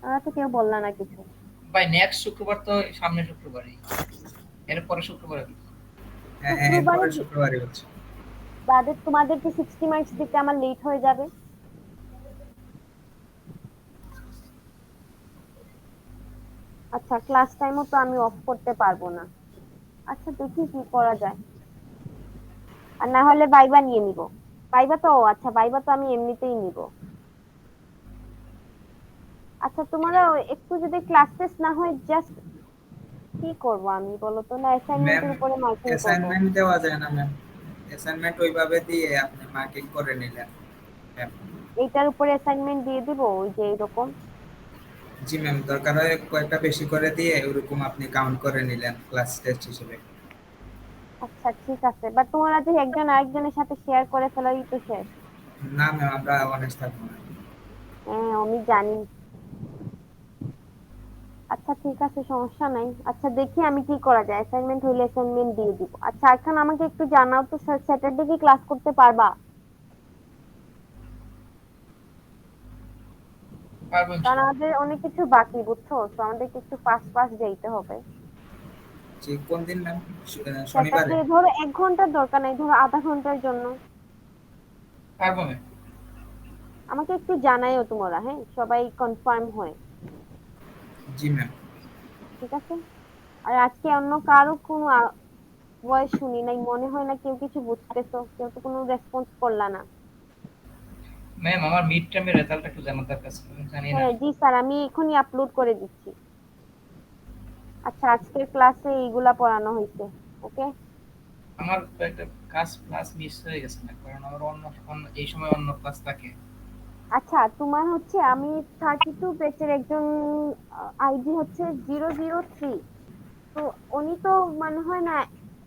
তোমরা তো কেউ বললা না কিছু। ভাই নেক্সট শুক্রবার তো সামনের শুক্রবারই, এর পরে শুক্রবারে। হ্যাঁ হ্যাঁ, শুক্রবারে এরপরে শুক্রবারে হচ্ছে। বাদে তোমাদেরকে 60 মার্কস দিতে আমার লেট হয়ে যাবে। আচ্ছা, ক্লাস টাইমও তো আমি অফ করতে পারবো না। আচ্ছা, দেখি কি করা যায়। আর না হলে ভাইবা নিয়ে নিব। ভাইবা তো, আচ্ছা ভাইবা তো আমি এমনিতেই নিব। আচ্ছা, তোমরা একটু যদি ক্লাস টেস্ট না হয় জাস্ট কি করব আমি বলো তো, না ম্যাম অ্যাসাইনমেন্টের উপরে মার্কিং করব? অ্যাসাইনমেন্ট দেওয়া যায় না ম্যাম। অ্যাসাইনমেন্ট ওইভাবে দিয়ে আপনি মার্কিং করে নিলেন ম্যাম। এইটার উপরে অ্যাসাইনমেন্ট দিয়ে দিব ওই যে এরকম? জি ম্যাম, দরকার হয় কয়েকটা বেশি করে দিয়ে ওরকম আপনি কাউন্ট করে নিলেন ক্লাস টেস্ট হিসেবে। আচ্ছা ঠিক আছে, বাট তোমরা যে একজন আরেকজনের সাথে শেয়ার করে ফেলাই তো শেষ। না ম্যাম, আমরা অনেস্ট থাকবো না। হ্যাঁ আমি জানি। আচ্ছা ঠিক আছে, সমস্যা নাই। আচ্ছা দেখি আমি কি করা যায়, অ্যাসাইনমেন্ট হইলে অ্যাসাইনমেন্ট দিয়ে দিব। আচ্ছা এখন আমাকে একটু জানাও তো, স্যাটারডে কি ক্লাস করতে পারবা? পারবো কারণ ইনশাআল্লাহ। আমাদের অনেক কিছু বাকি, বুঝছো? তো আমাদেরকে একটু ফাস্ট ফাস্ট যাইতে হবে। জি, কোন দিন ম্যাম? শনিবারে? স্যাটারডে ধরো 1 ঘন্টার দরকার নাই, ধরো আধা ঘন্টার জন্য। পারবো ম্যাম। আমাকে একটু জানাইও তোমরা, হ্যাঁ সবাই কনফার্ম হয়, জি ম্যাম। ঠিক আছে? আর আজকে অন্য কারো কোনো ভয়েস শুনি নাই, মনে হয় না কেউ কিছু বুঝতেছো, কেউ তো কোনো রেসপন্স করলা না। ম্যাম আমার মিড টার্মের রেজাল্টটা একটু জানার দরকার ছিল, আমি জানি না। হ্যাঁ জি স্যার, আমি এখনই আপলোড করে দিচ্ছি। আচ্ছা, আজকের ক্লাসে এইগুলা পড়ানো হয়েছে। ওকে। আমার একটা ক্লাস মিস হয়ে গেছে না, কারণ আমার এই সময় অন্য ক্লাস থাকে। আচ্ছা, তোমার হচ্ছে আমি 32 ব্যাচের একজন আইডি হচ্ছে 003। তো উনি তো মনে হয় না